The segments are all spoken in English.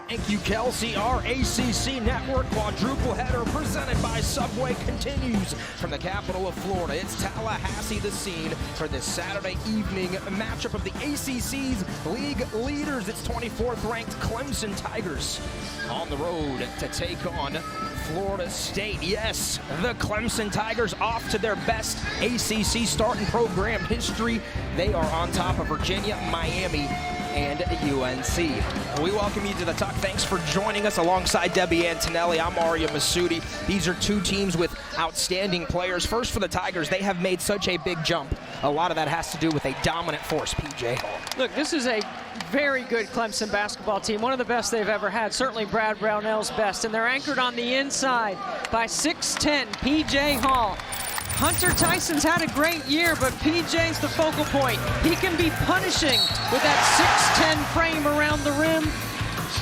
Thank you, Kelsey. Our ACC Network quadruple header presented by Subway continues from the capital of Florida. It's Tallahassee, the scene for this Saturday evening matchup of the ACC's league leaders. It's 24th ranked Clemson Tigers on the road to take on Florida State. Yes, the Clemson Tigers off to their best ACC start in program history. They are on top of Virginia, Miami, and UNC. We welcome you to the talk. Thanks for joining us alongside Debbie Antonelli. I'm Mario Masudi. These are two teams with outstanding players. First for the Tigers, they have made such a big jump. A lot of that has to do with a dominant force, PJ Hall. Look, this is a very good Clemson basketball team, one of the best they've ever had, certainly Brad Brownell's best, and they're anchored on the inside by 6'10", PJ Hall. Hunter Tyson's had a great year, but PJ's the focal point. He can be punishing with that 6'10" frame around the rim.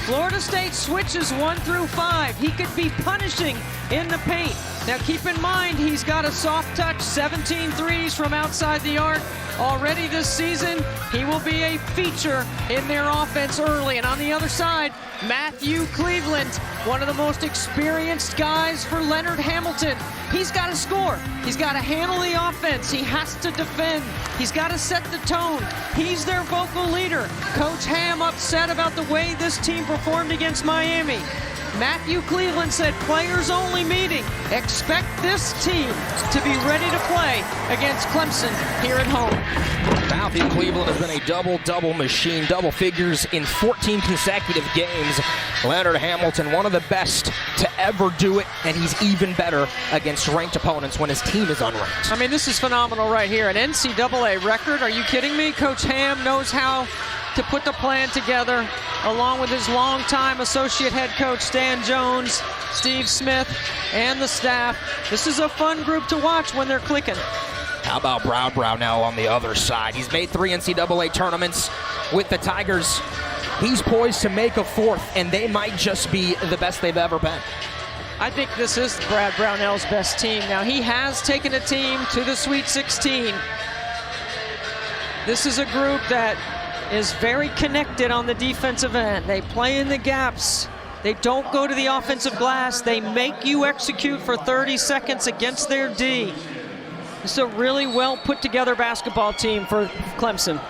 Florida State switches 1 through 5. He could be punishing in the paint. Now keep in mind, he's got a soft touch, 17 threes from outside the arc. Already this season, he will be a feature in their offense early. And on the other side, Matthew Cleveland, one of the most experienced guys for Leonard Hamilton. He's got to score. He's got to handle the offense. He has to defend. He's got to set the tone. He's their vocal leader. Coach Ham upset about the way this team performed against Miami. Matthew Cleveland said, players only meeting. Expect this team to be ready to play against Clemson here at home. Matthew Cleveland has been a double-double machine, double figures in 14 consecutive games. Leonard Hamilton, one of the best to ever do it, and he's even better against ranked opponents when his team is unranked. I mean, this is phenomenal right here. An NCAA record, are you kidding me? Coach Ham knows how to put the plan together, along with his longtime associate head coach, Stan Jones, Steve Smith, and the staff. This is a fun group to watch when they're clicking. How about Brad Brownell on the other side? He's made 3 NCAA tournaments with the Tigers. He's poised to make a 4th, and they might just be the best they've ever been. I think this is Brad Brownell's best team. Now, he has taken a team to the Sweet 16. This is a group that is very connected on the defensive end. They play in the gaps. They don't go to the offensive glass. They make you execute for 30 seconds against their D. It's a really well put together basketball team for Clemson.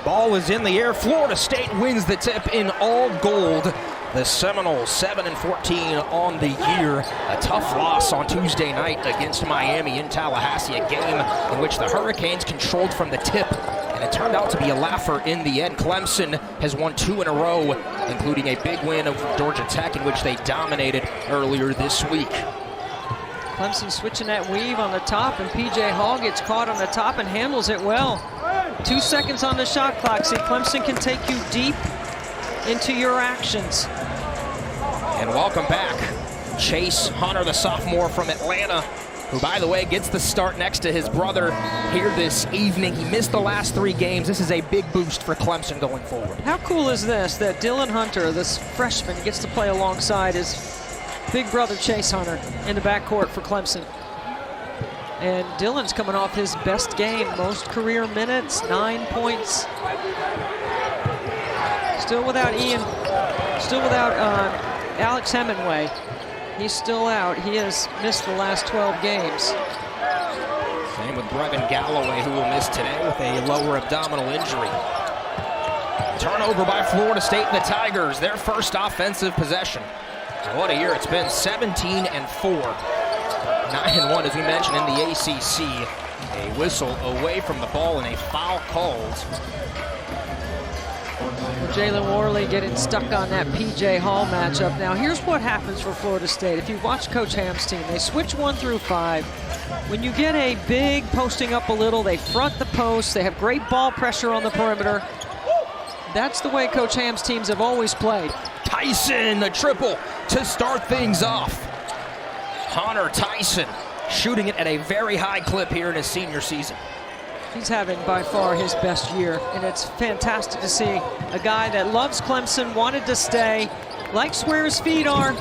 Ball is in the air. Florida State wins the tip in all gold. The Seminoles 7-14 on the year. A tough loss on Tuesday night against Miami in Tallahassee, a game in which the Hurricanes controlled from the tip, and it turned out to be a laugher in the end. Clemson has won 2 in a row, including a big win over Georgia Tech, in which they dominated earlier this week. Clemson switching that weave on the top, and PJ Hall gets caught on the top and handles it well. 2 seconds on the shot clock. See, Clemson can take you deep into your actions. And welcome back, Chase Hunter, the sophomore from Atlanta, who, by the way, gets the start next to his brother here this evening. He missed the last 3 games. This is a big boost for Clemson going forward. How cool is this, that Dylan Hunter, this freshman, gets to play alongside his big brother Chase Hunter in the backcourt for Clemson. And Dylan's coming off his best game, most career minutes, 9 points. Still without Alex Hemingway. He's still out. He has missed the last 12 games. Same with Brevin Galloway, who will miss today with a lower abdominal injury. Turnover by Florida State and the Tigers, their first offensive possession. What a year it's been, 17-4. 9-1, as we mentioned, in the ACC. A whistle away from the ball and a foul called. Jalen Worley getting stuck on that PJ Hall matchup. Now, here's what happens for Florida State. If you watch Coach Ham's team, they switch 1 through 5. When you get a big posting up a little, they front the post. They have great ball pressure on the perimeter. That's the way Coach Ham's teams have always played. Tyson, the triple to start things off. Hunter Tyson shooting it at a very high clip here in his senior season. He's having by far his best year, and it's fantastic to see a guy that loves Clemson, wanted to stay, likes where his feet are.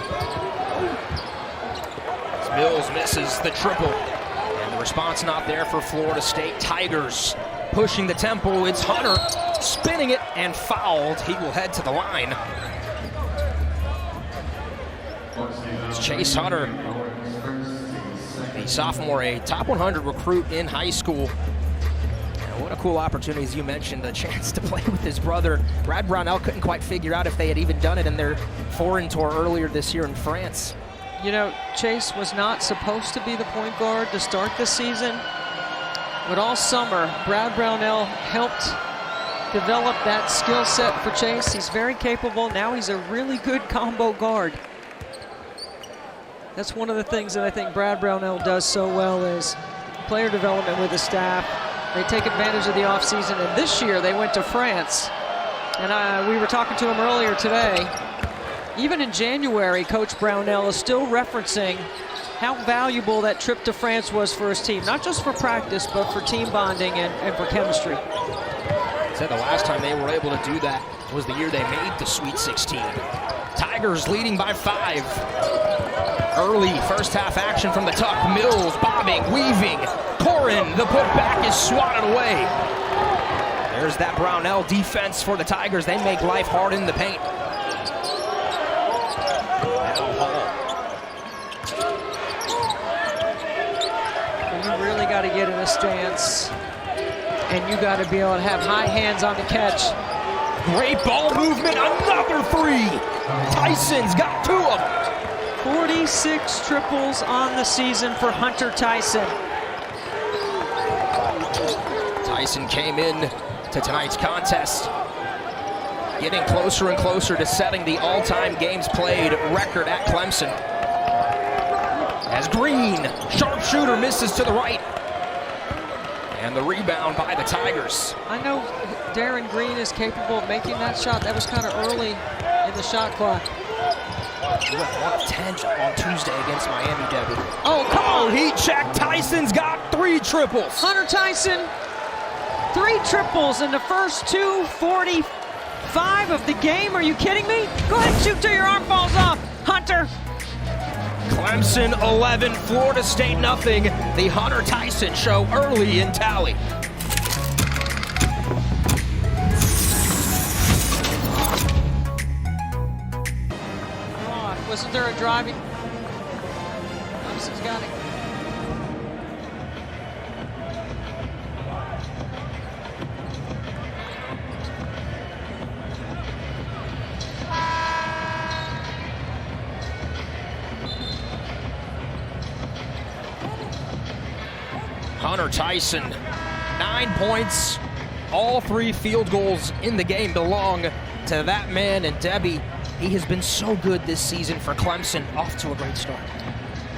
Mills misses the triple, and the response not there for Florida State. Tigers pushing the tempo. It's Hunter spinning it and fouled. He will head to the line. It's Chase Hunter, the sophomore, a top 100 recruit in high school. And what a cool opportunity, as you mentioned, a chance to play with his brother. Brad Brownell couldn't quite figure out if they had even done it in their foreign tour earlier this year in France. You know, Chase was not supposed to be the point guard to start this season, but all summer, Brad Brownell helped develop that skill set for Chase. He's very capable. Now he's a really good combo guard. That's one of the things that I think Brad Brownell does so well is player development with the staff. They take advantage of the offseason, and this year they went to France. And we were talking to him earlier today. Even in January, Coach Brownell is still referencing how valuable that trip to France was for his team. Not just for practice, but for team bonding and for chemistry. Said the last time they were able to do that was the year they made the Sweet 16. Tigers leading by 5. Early first half action from the tuck. Mills bobbing, weaving. Corin, the putback is swatted away. There's that Brownell defense for the Tigers. They make life hard in the paint. You really got to get in a stance, and you got to be able to have high hands on the catch. Great ball movement, another 3. Tyson's got 2 of them. 46 triples on the season for Hunter Tyson. Tyson came in to tonight's contest, getting closer and closer to setting the all-time games played record at Clemson. As Green, sharpshooter, misses to the right. And the rebound by the Tigers. I know Darren Green is capable of making that shot. That was kind of early in the shot clock. He went 1 of 10 on Tuesday against Miami, Debbie. Oh, come on. Heat check. Tyson's got 3 triples. Hunter Tyson, 3 triples in the first 2:45 of the game. Are you kidding me? Go ahead and shoot till your arm falls off, Hunter. Clemson 11, Florida State nothing. The Hunter Tyson show early in tally. Wasn't there a driving? Clemson's got it. Hunter Tyson, 9 points. All 3 field goals in the game belong to that man. And Debbie, he has been so good this season for Clemson, off to a great start.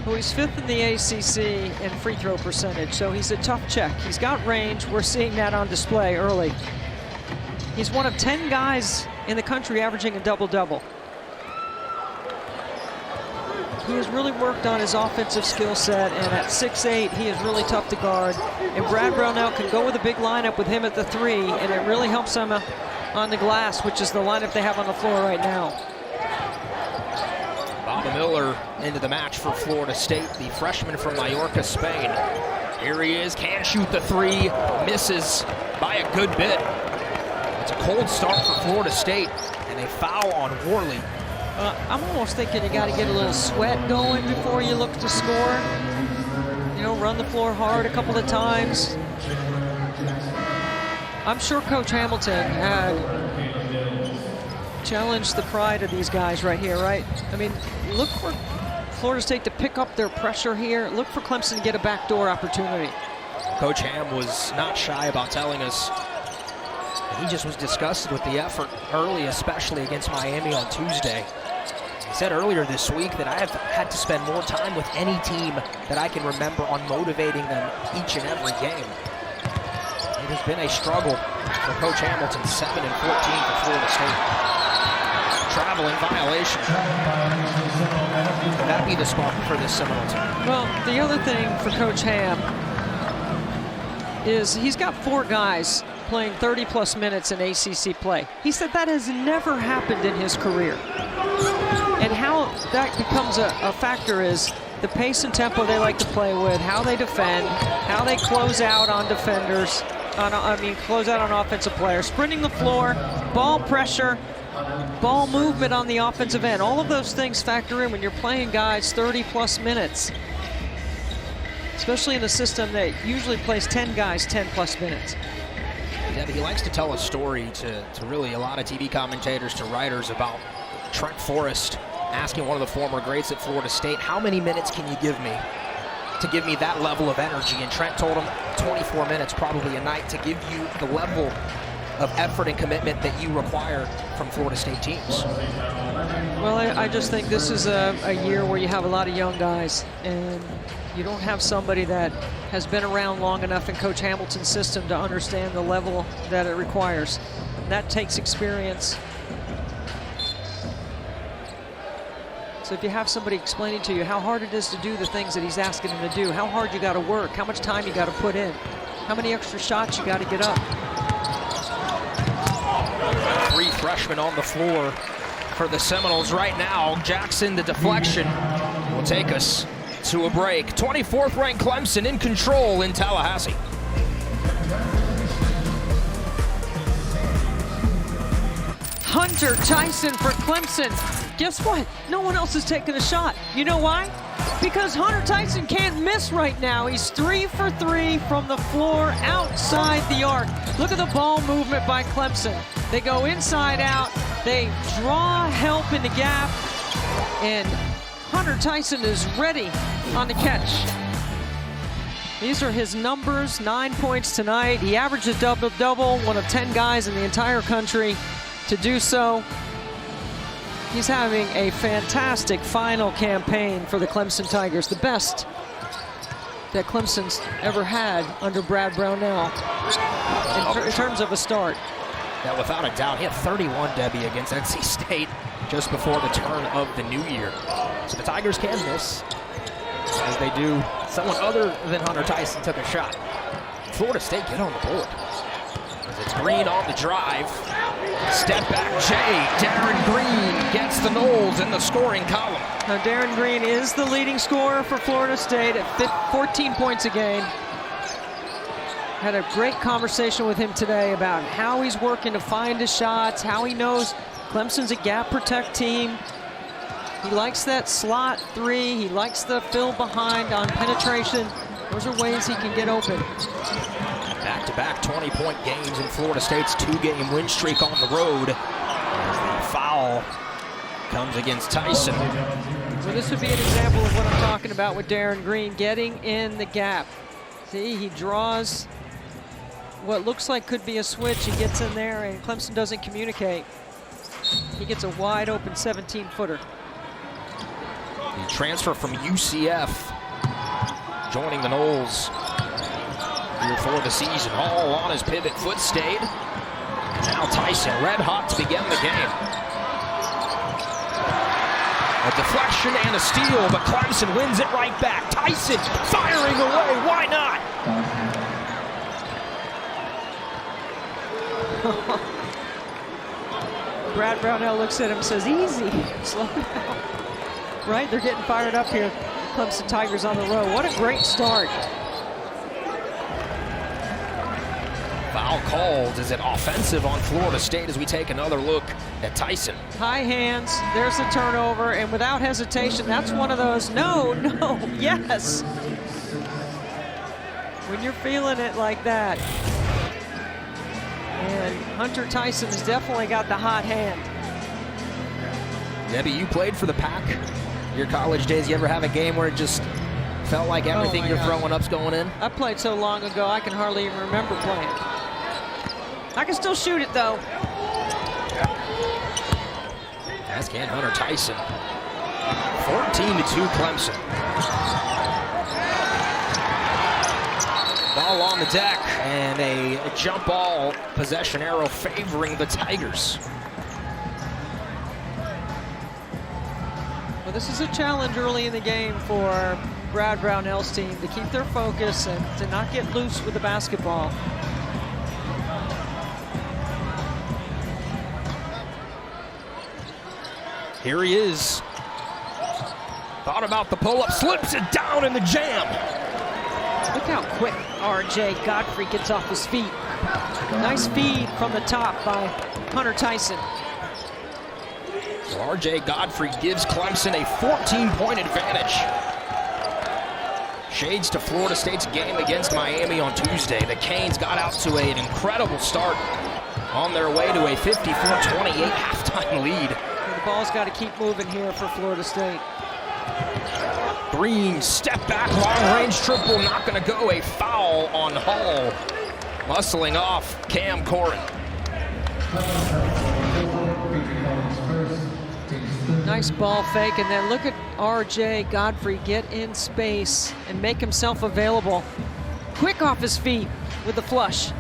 Well, he's 5th in the ACC in free throw percentage, so he's a tough check. He's got range. We're seeing that on display early. He's one of 10 guys in the country averaging a double-double. He has really worked on his offensive skill set, and at 6'8", he is really tough to guard. And Brad Brownell can go with a big lineup with him at the 3, and it really helps him on the glass, which is the lineup they have on the floor right now. Bobby Miller into the match for Florida State, the freshman from Mallorca, Spain. Here he is, can shoot the 3, misses by a good bit. It's a cold start for Florida State, and a foul on Worley. I'm almost thinking you got to get a little sweat going before you look to score. You know, run the floor hard a couple of times. I'm sure Coach Hamilton had challenged the pride of these guys right here, right? I mean, look for Florida State to pick up their pressure here. Look for Clemson to get a backdoor opportunity. Coach Ham was not shy about telling us he just was disgusted with the effort early, especially against Miami on Tuesday. He said earlier this week that I have had to spend more time with any team that I can remember on motivating them each and every game. It has been a struggle for Coach Hamilton, 7 and 14 for Florida State. Traveling violation. Could that be the spark for this Seminole team? Well, the other thing for Coach Ham is he's got 4 guys playing 30-plus minutes in ACC play. He said that has never happened in his career. And how that becomes a factor is the pace and tempo they like to play with, how they defend, how they close out on defenders, close out on offensive players, sprinting the floor, ball pressure, ball movement on the offensive end. All of those things factor in when you're playing guys 30-plus minutes, especially in a system that usually plays 10 guys 10-plus minutes. Yeah, but he likes to tell a story to really a lot of TV commentators, to writers, about Trent Forrest asking one of the former greats at Florida State, how many minutes can you give me to give me that level of energy? And Trent told him 24 minutes probably a night to give you the level of effort and commitment that you require from Florida State teams. Well, I just think this is a year where you have a lot of young guys, and you don't have somebody that has been around long enough in Coach Hamilton's system to understand the level that it requires. That takes experience. So if you have somebody explaining to you how hard it is to do the things that he's asking them to do, how hard you got to work, how much time you got to put in, how many extra shots you got to get up. 3 freshmen on the floor for the Seminoles right now. Jackson, the deflection, will take us to a break. 24th ranked Clemson in control in Tallahassee. Hunter Tyson for Clemson. Guess what? No one else is taking a shot. You know why? Because Hunter Tyson can't miss right now. He's 3 for 3 from the floor outside the arc. Look at the ball movement by Clemson. They go inside out. They draw help in the gap. And Hunter Tyson is ready on the catch. These are his numbers, 9 points tonight. He averaged a double-double, one of 10 guys in the entire country to do so. He's having a fantastic final campaign for the Clemson Tigers, the best that Clemson's ever had under Brad Brownell in terms of a start. Yeah, without a doubt, he had 31, Debbie, against NC State just before the turn of the new year. So the Tigers can miss, as they do. Someone other than Hunter Tyson took a shot. Florida State get on the board. It's Green on the drive. Step back, Darren Green gets the Noles in the scoring column. Now Darren Green is the leading scorer for Florida State at 14 points a game. Had a great conversation with him today about how he's working to find his shots, how he knows Clemson's a gap protect team. He likes that slot 3. He likes the fill behind on penetration. Those are ways he can get open. Back-to-back 20-point games in Florida State's 2-game win streak on the road. As the foul comes against Tyson. So this would be an example of what I'm talking about with Darren Green, getting in the gap. See, he draws what looks like could be a switch. He gets in there, and Clemson doesn't communicate. He gets a wide-open 17-footer. The transfer from UCF joining the Noles here for the season. Hall on his pivot foot stayed. Now Tyson red hot to begin the game. A deflection and a steal, but Clemson wins it right back. Tyson firing away, why not? Brad Brownell looks at him and says, easy, slow down. Right, they're getting fired up here. Clemson Tigers on the road. What a great start. Foul called. Is it offensive on Florida State as we take another look at Tyson? High hands, there's the turnover, and without hesitation, that's one of those, no, yes. When you're feeling it like that. And Hunter Tyson has definitely got the hot hand. Debbie, you played for the Pack your college days. You ever have a game where it just felt like everything you're throwing up's going in? I played so long ago, I can hardly even remember playing. I can still shoot it, though. As can Hunter Tyson. 14-2 Clemson. Ball on the deck, and a jump ball possession arrow favoring the Tigers. Well, this is a challenge early in the game for Brad Brownell's team to keep their focus and to not get loose with the basketball. Here he is. Thought about the pull-up, slips it down in the jam. Look how quick R.J. Godfrey gets off his feet. Nice feed from the top by Hunter Tyson. So R.J. Godfrey gives Clemson a 14-point advantage. Shades to Florida State's game against Miami on Tuesday. The Canes got out to an incredible start on their way to a 54-28 halftime lead. The ball's got to keep moving here for Florida State. Green, step back, long-range triple, not going to go. A foul on Hall. Muscling off Cam Corrin. Nice ball fake, and then look at R.J. Godfrey get in space and make himself available. Quick off his feet with the flush.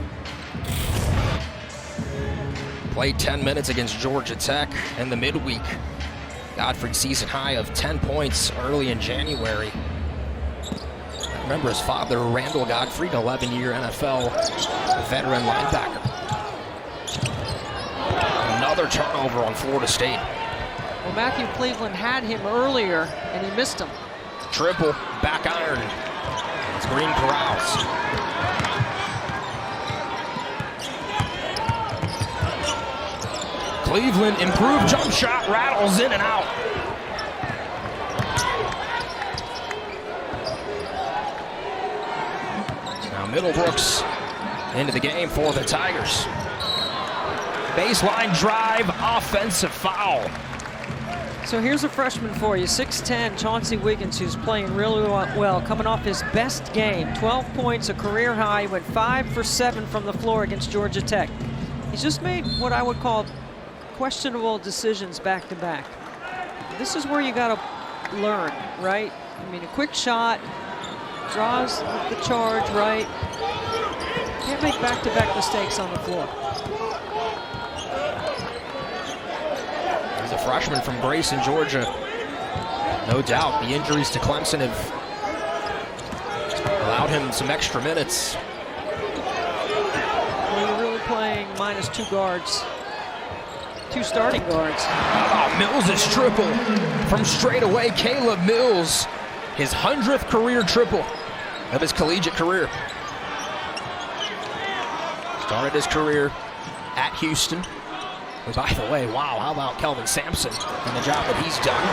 Played 10 minutes against Georgia Tech in the midweek. Godfrey season high of 10 points early in January. I remember his father, Randall Godfrey, an 11-year NFL veteran linebacker. Another turnover on Florida State. Well, Matthew Cleveland had him earlier, and he missed him. Triple, back iron. It's Green corrals. Cleveland, improved jump shot, rattles in and out. Now Middlebrooks into the game for the Tigers. Baseline drive, offensive foul. So here's a freshman for you, 6'10", Chauncey Wiggins, who's playing really well, coming off his best game. 12 points, a career high. He went 5 for 7 from the floor against Georgia Tech. He's just made what I would call questionable decisions back to back. This is where you got to learn, right? I mean, a quick shot, draws the charge, right? Can't make back-to-back mistakes on the floor. He's a freshman from Grayson, Georgia. No doubt the injuries to Clemson have allowed him some extra minutes. Well, you're really playing minus 2 guards. 2 starting guards. How about Mills' triple from straight away? Caleb Mills, his 100th career triple of his collegiate career. Started his career at Houston. By the way, wow, how about Kelvin Sampson and the job that he's done?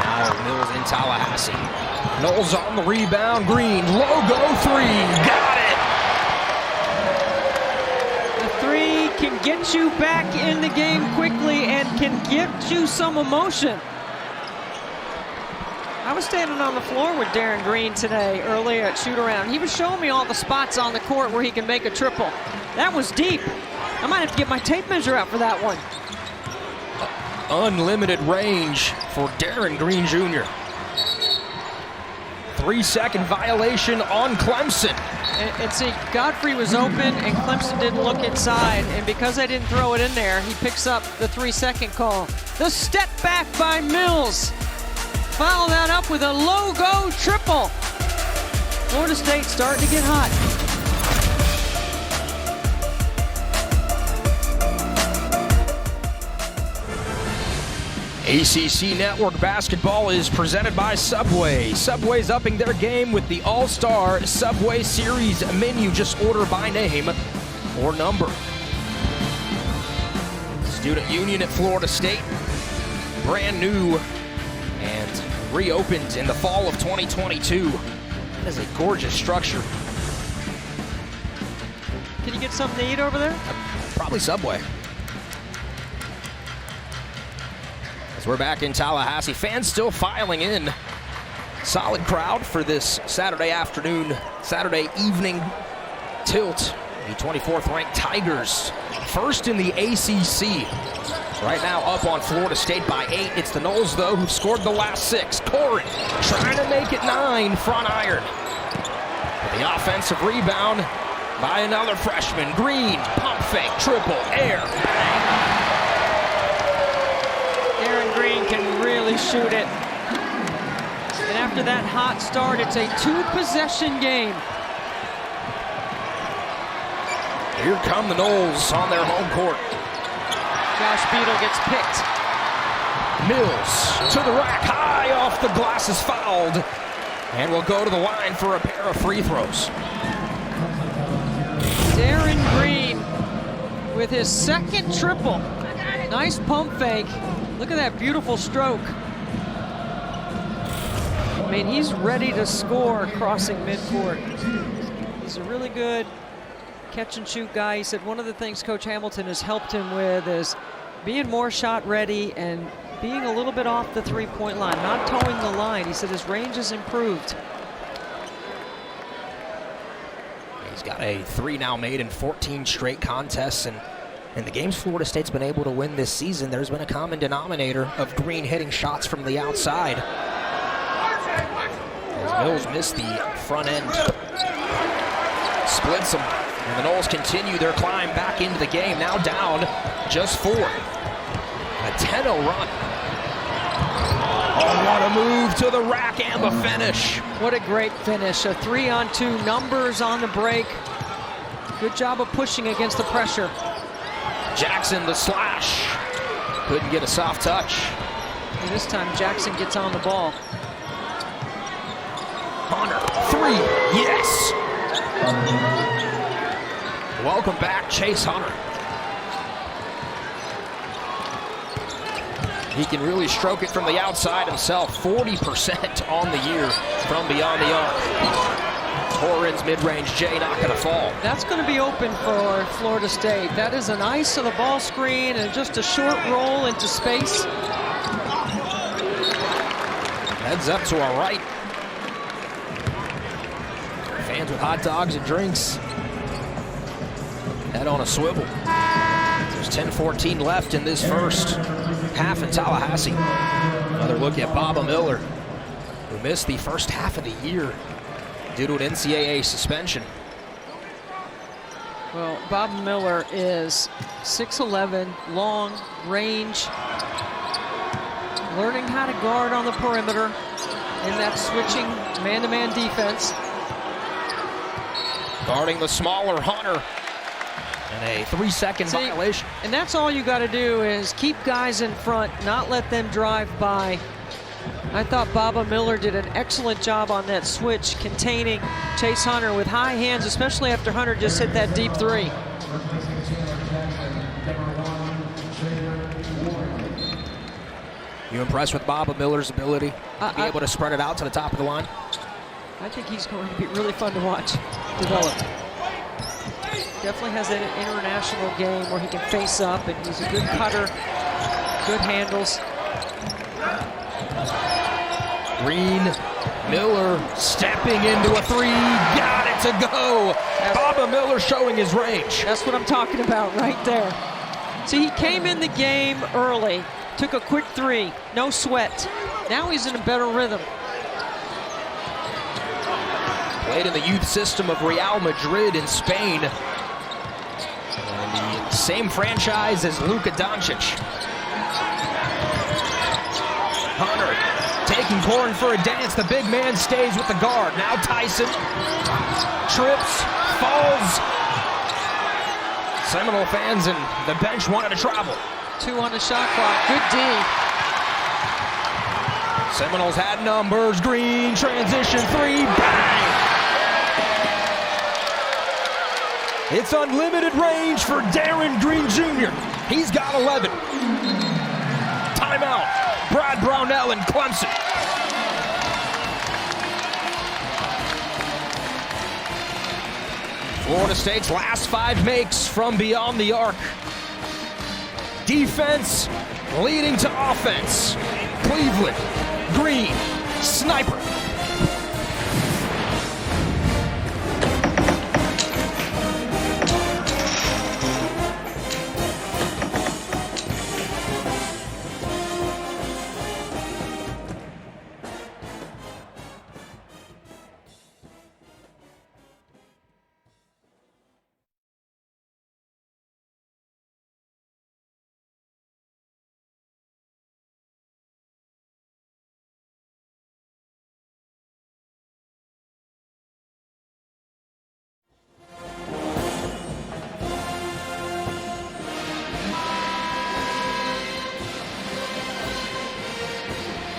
Now Mills in Tallahassee. Knowles on the rebound, Green, logo 3, got it! The 3 can get you back in the game quickly and can give you some emotion. I was standing on the floor with Darren Green today earlier at shoot-around. He was showing me all the spots on the court where he can make a triple. That was deep. I might have to get my tape measure out for that one. Unlimited range for Darren Green Jr. 3-second violation on Clemson. And see, Godfrey was open and Clemson didn't look inside. And because I didn't throw it in there, he picks up the 3-second call. The step back by Mills. Follow that up with a logo triple. Florida State starting to get hot. ACC Network Basketball is presented by Subway. Subway's upping their game with the All-Star Subway Series menu. Just order by name or number. Student Union at Florida State, brand new and reopened in the fall of 2022. That is a gorgeous structure. Can you get something to eat over there? Probably Subway. We're back in Tallahassee. Fans still filing in. Solid crowd for this Saturday evening tilt. The 24th ranked Tigers, first in the ACC. Right now up on Florida State by 8. It's the Noles, though, who scored the last 6. Corrin trying to make it 9, front iron. The offensive rebound by another freshman. Green, pump fake, triple, air, bang. Green can really shoot it. And after that hot start, it's a 2-possession game. Here come the Noles on their home court. Josh Beadle gets picked. Mills to the rack, high off the glass, is fouled. And will go to the line for a pair of free throws. Darren Green with his second triple. Nice pump fake. Look at that beautiful stroke. I mean, he's ready to score crossing midcourt. He's a really good catch and shoot guy. He said one of the things Coach Hamilton has helped him with is being more shot ready and being a little bit off the three-point line, not towing the line. He said his range has improved. He's got a 3 now made in 14 straight contests, and in the games Florida State's been able to win this season, there's been a common denominator of Green hitting shots from the outside. As Mills missed the front end, splits them, and the Noles continue their climb back into the game, now down just 4. A 10-0 run. Oh, what a move to the rack and the finish. What a great finish. A 3-on-2, numbers on the break. Good job of pushing against the pressure. Jackson, the slash. Couldn't get a soft touch. And this time Jackson gets on the ball. Hunter, 3, yes. Welcome back, Chase Hunter. He can really stroke it from the outside himself. 40% on the year from beyond the arc. Torrens mid-range J not going to fall. That's going to be open for Florida State. That is an ice of the ball screen and just a short roll into space. Heads up to our right. Fans with hot dogs and drinks. Head on a swivel. There's 10-14 left in this first half in Tallahassee. Another look at Baba Miller, who missed the first half of the year due to an NCAA suspension. Well, Bob Miller is 6'11", long, range, learning how to guard on the perimeter in that switching man-to-man defense. Guarding the smaller Hunter. And a 3-second violation. And that's all you got to do is keep guys in front, not let them drive by. I thought Baba Miller did an excellent job on that switch, containing Chase Hunter with high hands, especially after Hunter just hit that deep 3. You impressed with Baba Miller's ability to be able to spread it out to the top of the line? I think he's going to be really fun to watch develop. Definitely has an international game where he can face up, and he's a good cutter, good handles. Green, Miller stepping into a 3, got it to go. Baba Miller showing his range. That's what I'm talking about right there. See, he came in the game early, took a quick 3, no sweat. Now he's in a better rhythm. Played in the youth system of Real Madrid in Spain. And the same franchise as Luka Doncic. Hunter taking Corn for a dance. The big man stays with the guard. Now Tyson trips, falls. Seminole fans and the bench wanted to travel. 2 on the shot clock. Good D. Seminoles had numbers. Green transition 3. Bang! It's unlimited range for Darren Green Jr. He's got 11. Timeout. Brad Brownell and Clemson. Florida State's last 5 makes from beyond the arc. Defense leading to offense. Cleveland, Green, sniper.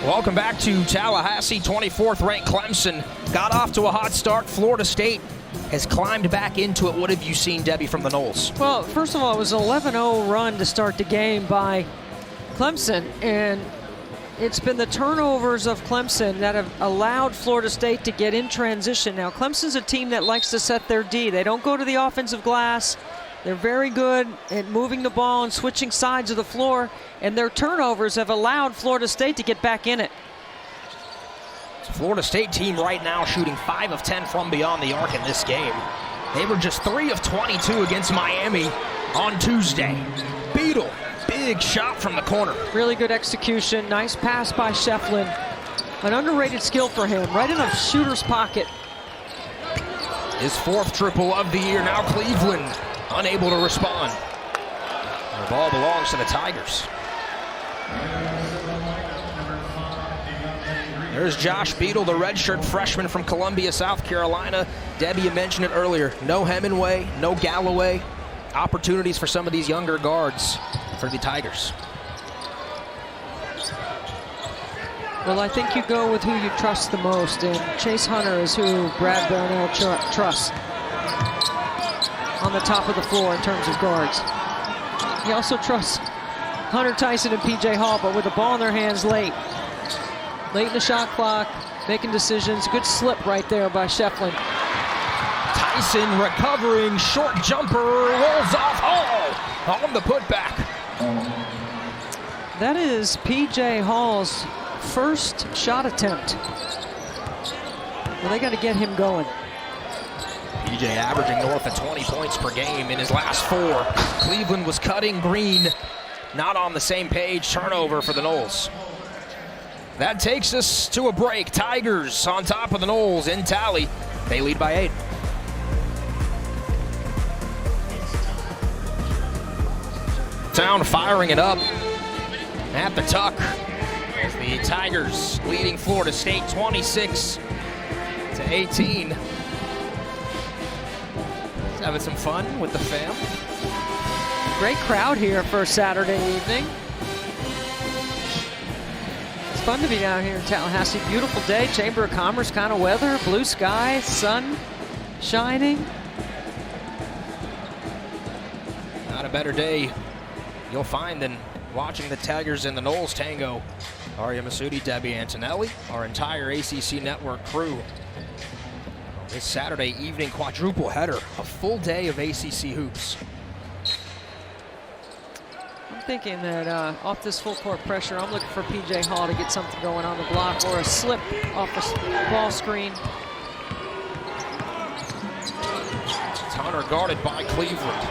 Welcome back to Tallahassee. 24th ranked Clemson got off to a hot start. Florida State has climbed back into it. What have you seen, Debbie, from the Noles? Well, first of all, it was an 11-0 run to start the game by Clemson, and it's been the turnovers of Clemson that have allowed Florida State to get in transition. Now, Clemson's a team that likes to set their D. They don't go to the offensive glass. They're very good at moving the ball and switching sides of the floor, and their turnovers have allowed Florida State to get back in it. Florida State team right now shooting 5 of 10 from beyond the arc in this game. They were just 3 of 22 against Miami on Tuesday. Beadle, big shot from the corner. Really good execution, nice pass by Shefflin. An underrated skill for him, right in a shooter's pocket. His 4th triple of the year. Now Cleveland unable to respond. The ball belongs to the Tigers. There's Josh Beadle, the redshirt freshman from Columbia, South Carolina. Debbie, you mentioned it earlier. No Hemingway, no Galloway. Opportunities for some of these younger guards for the Tigers. Well, I think you go with who you trust the most, and Chase Hunter is who Brad Brownell trusts on the top of the floor in terms of guards. He also trusts Hunter Tyson and P.J. Hall, but with the ball in their hands late in the shot clock, making decisions. Good slip right there by Shefflin. Tyson recovering, short jumper, rolls off Hall on the putback. That is P.J. Hall's first shot attempt. Well, they got to get him going. PJ averaging north of 20 points per game in his last 4. Cleveland was cutting Green, not on the same page. Turnover for the Noles. That takes us to a break. Tigers on top of the Noles in tally. They lead by 8. Town firing it up at the tuck. The Tigers leading Florida State 26-18. Having some fun with the fam. Great crowd here for a Saturday evening. It's fun to be down here in Tallahassee. Beautiful day, Chamber of Commerce kind of weather, blue sky, sun shining. Not a better day you'll find than watching the Tigers and the Noles tango. Aria Masudi, Debbie Antonelli, our entire ACC Network crew. This Saturday evening quadruple header, a full day of ACC hoops. I'm thinking that off this full court pressure, I'm looking for P.J. Hall to get something going on the block or a slip off a ball screen. Hunter guarded by Cleveland.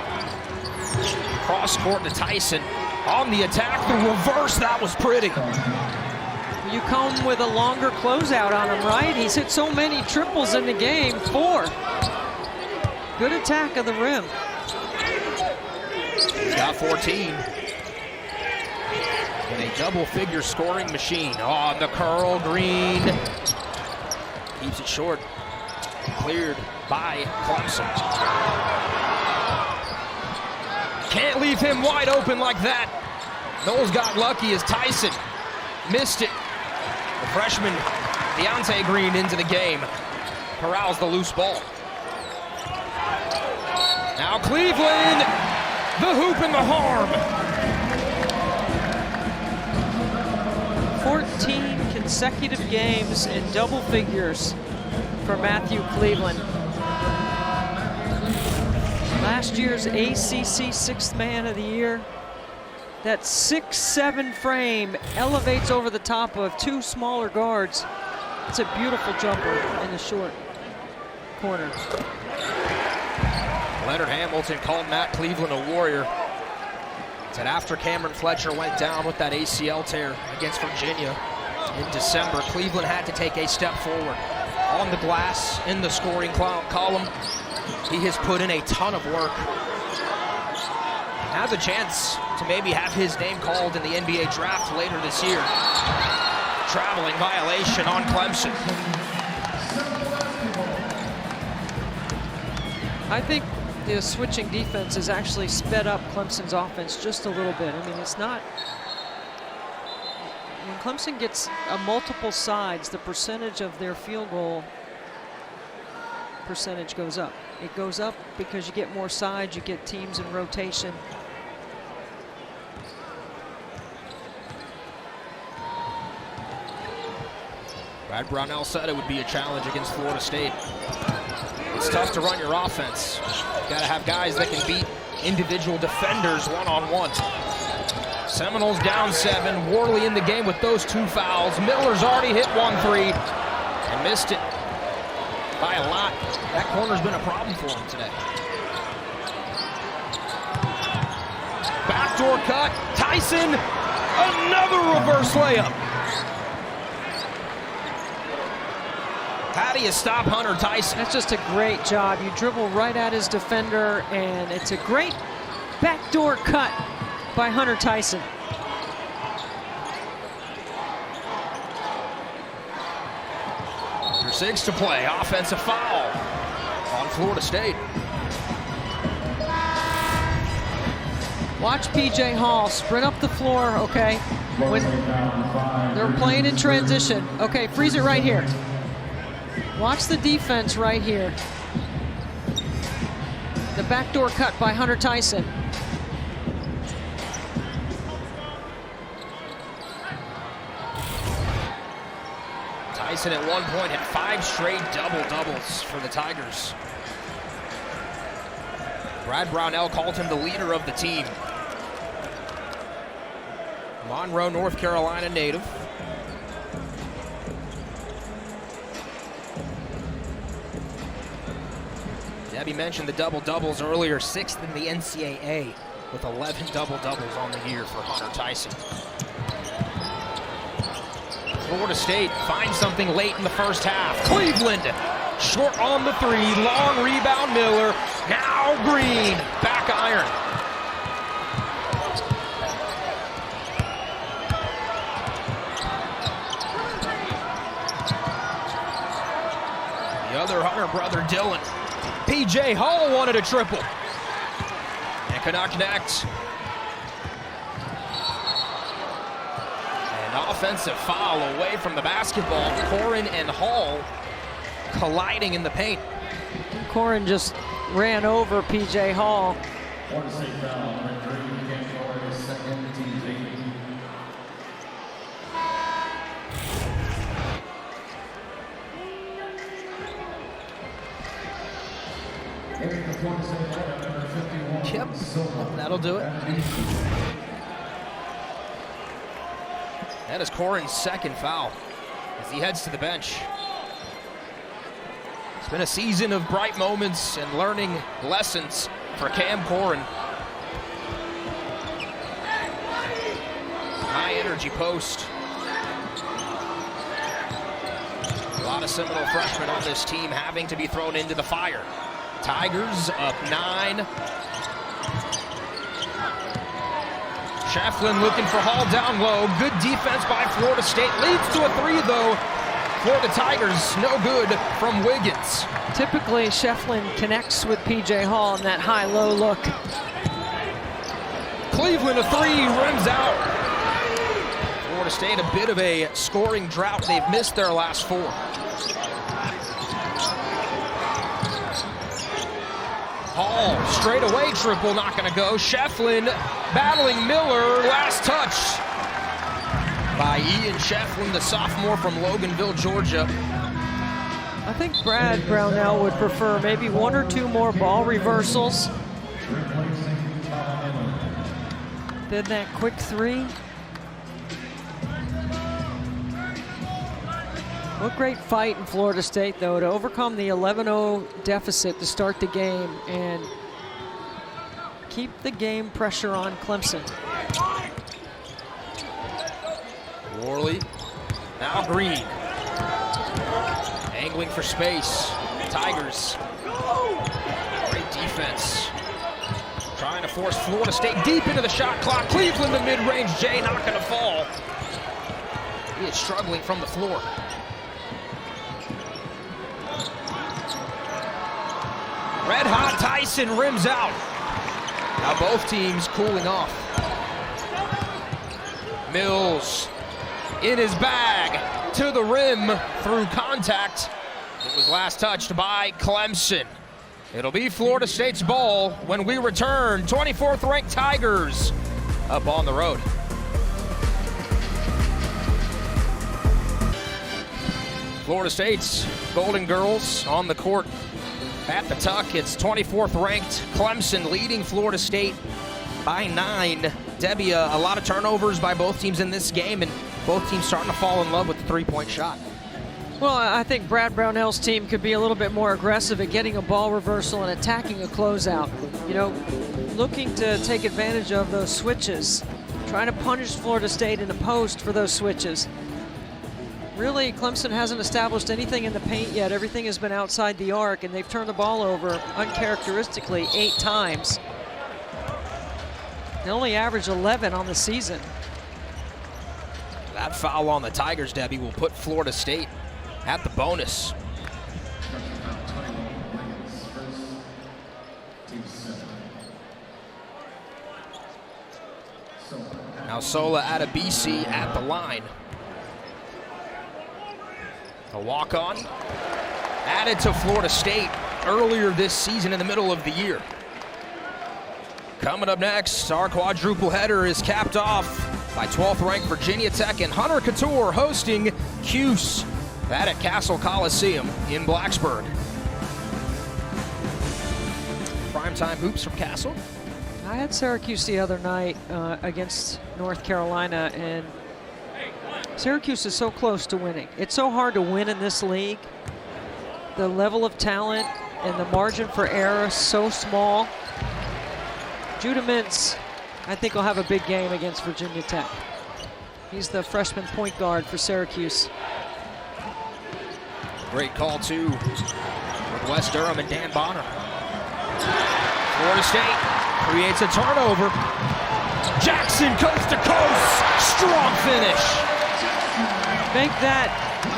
Cross court to Tyson. On the attack, the reverse, that was pretty. You come with a longer closeout on him, right? He's hit so many triples in the game, 4. Good attack of the rim. He's got 14. And a double-figure scoring machine. On the curl, Green. Keeps it short. Cleared by Clemson. Can't leave him wide open like that. Noles got lucky as Tyson missed it. The freshman, Deontay Green, into the game. Corrals the loose ball. Now Cleveland, the hoop and the harm. 14 consecutive games in double figures for Matthew Cleveland. Last year's ACC 6th Man of the Year. That 6'7" frame elevates over the top of 2 smaller guards. It's a beautiful jumper in the short corner. Leonard Hamilton called Matt Cleveland a warrior. Said after Cameron Fletcher went down with that ACL tear against Virginia in December, Cleveland had to take a step forward. On the glass, in the scoring column, he has put in a ton of work. Has a chance to maybe have his name called in the NBA draft later this year. Traveling violation on Clemson. I think the switching defense has actually sped up Clemson's offense just a little bit. I mean, it's not... When Clemson gets multiple sides, the percentage of their field goal percentage goes up. It goes up because you get more sides, you get teams in rotation. Brad Brownell said it would be a challenge against Florida State. It's tough to run your offense. You gotta have guys that can beat individual defenders one-on-one. Seminoles down 7. Worley in the game with those 2 fouls. Miller's already hit 1-3 and missed it by a lot. That corner's been a problem for him today. Backdoor cut. Tyson, another reverse layup. How do you stop Hunter Tyson? That's just a great job. You dribble right at his defender, and it's a great backdoor cut by Hunter Tyson. Under 6 to play. Offensive foul on Florida State. Watch P.J. Hall sprint up the floor, okay? When they're playing in transition. Okay, freeze it right here. Watch the defense right here. The backdoor cut by Hunter Tyson. Tyson at one point had 5 straight double-doubles for the Tigers. Brad Brownell called him the leader of the team. Monroe, North Carolina native. Debbie mentioned the double-doubles earlier, 6th in the NCAA with 11 double-doubles on the year for Hunter Tyson. Florida State finds something late in the first half. Cleveland short on the 3, long rebound Miller. Now Green, back iron. The other Hunter brother, Dylan. P.J. Hall wanted a triple and could not connect. An offensive foul away from the basketball. Corin and Hall colliding in the paint. Corin just ran over P.J. Hall. Yep, that'll do it. That is Corin's second foul as he heads to the bench. It's been a season of bright moments and learning lessons for Cam Corin. High energy post. A lot of Seminole freshmen on this team having to be thrown into the fire. Tigers up 9. Shefflin looking for Hall down low. Good defense by Florida State. Leads to a 3 though. Florida Tigers no good from Wiggins. Typically, Shefflin connects with P.J. Hall in that high-low look. Cleveland a 3, rims out. Florida State a bit of a scoring drought. They've missed their last 4. Hall, straight away triple, not gonna go. Shefflin battling Miller, last touch by Ian Shefflin, the sophomore from Loganville, Georgia. I think Brad Brownell would prefer maybe 1 or 2 more ball reversals. Then that quick 3. What great fight in Florida State, though, to overcome the 11-0 deficit to start the game and keep the game pressure on Clemson. Worley, now Green. Angling for space. Tigers. Great defense. Trying to force Florida State deep into the shot clock. Cleveland, the mid-range J, not gonna fall. He is struggling from the floor. Red hot Tyson rims out. Now both teams cooling off. Mills in his bag to the rim through contact. It was last touched by Clemson. It'll be Florida State's ball when we return. 24th ranked Tigers up on the road. Florida State's Golden Girls on the court at the Tuck. It's 24th ranked Clemson leading Florida State by 9. Debbie, a lot of turnovers by both teams in this game, and both teams starting to fall in love with the three-point shot. Well, I think Brad Brownell's team could be a little bit more aggressive at getting a ball reversal and attacking a closeout. You know, looking to take advantage of those switches, trying to punish Florida State in the post for those switches. Really, Clemson hasn't established anything in the paint yet. Everything has been outside the arc, and they've turned the ball over uncharacteristically 8 times. They only averaged 11 on the season. That foul on the Tigers, Debbie, will put Florida State at the bonus. Now Sola Adebisi at the line. A walk-on added to Florida State earlier this season in the middle of the year. Coming up next, our quadruple header is capped off by 12th ranked Virginia Tech and Hunter Couture hosting Cuse. That at Castle Coliseum in Blacksburg. Primetime hoops from Castle. I had Syracuse the other night against North Carolina, and Syracuse is so close to winning. It's so hard to win in this league. The level of talent and the margin for error is so small. Judah Mintz, I think, will have a big game against Virginia Tech. He's the freshman point guard for Syracuse. Great call, too, with Wes Durham and Dan Bonner. Florida State creates a turnover. Jackson coast to coast. Strong finish. Make that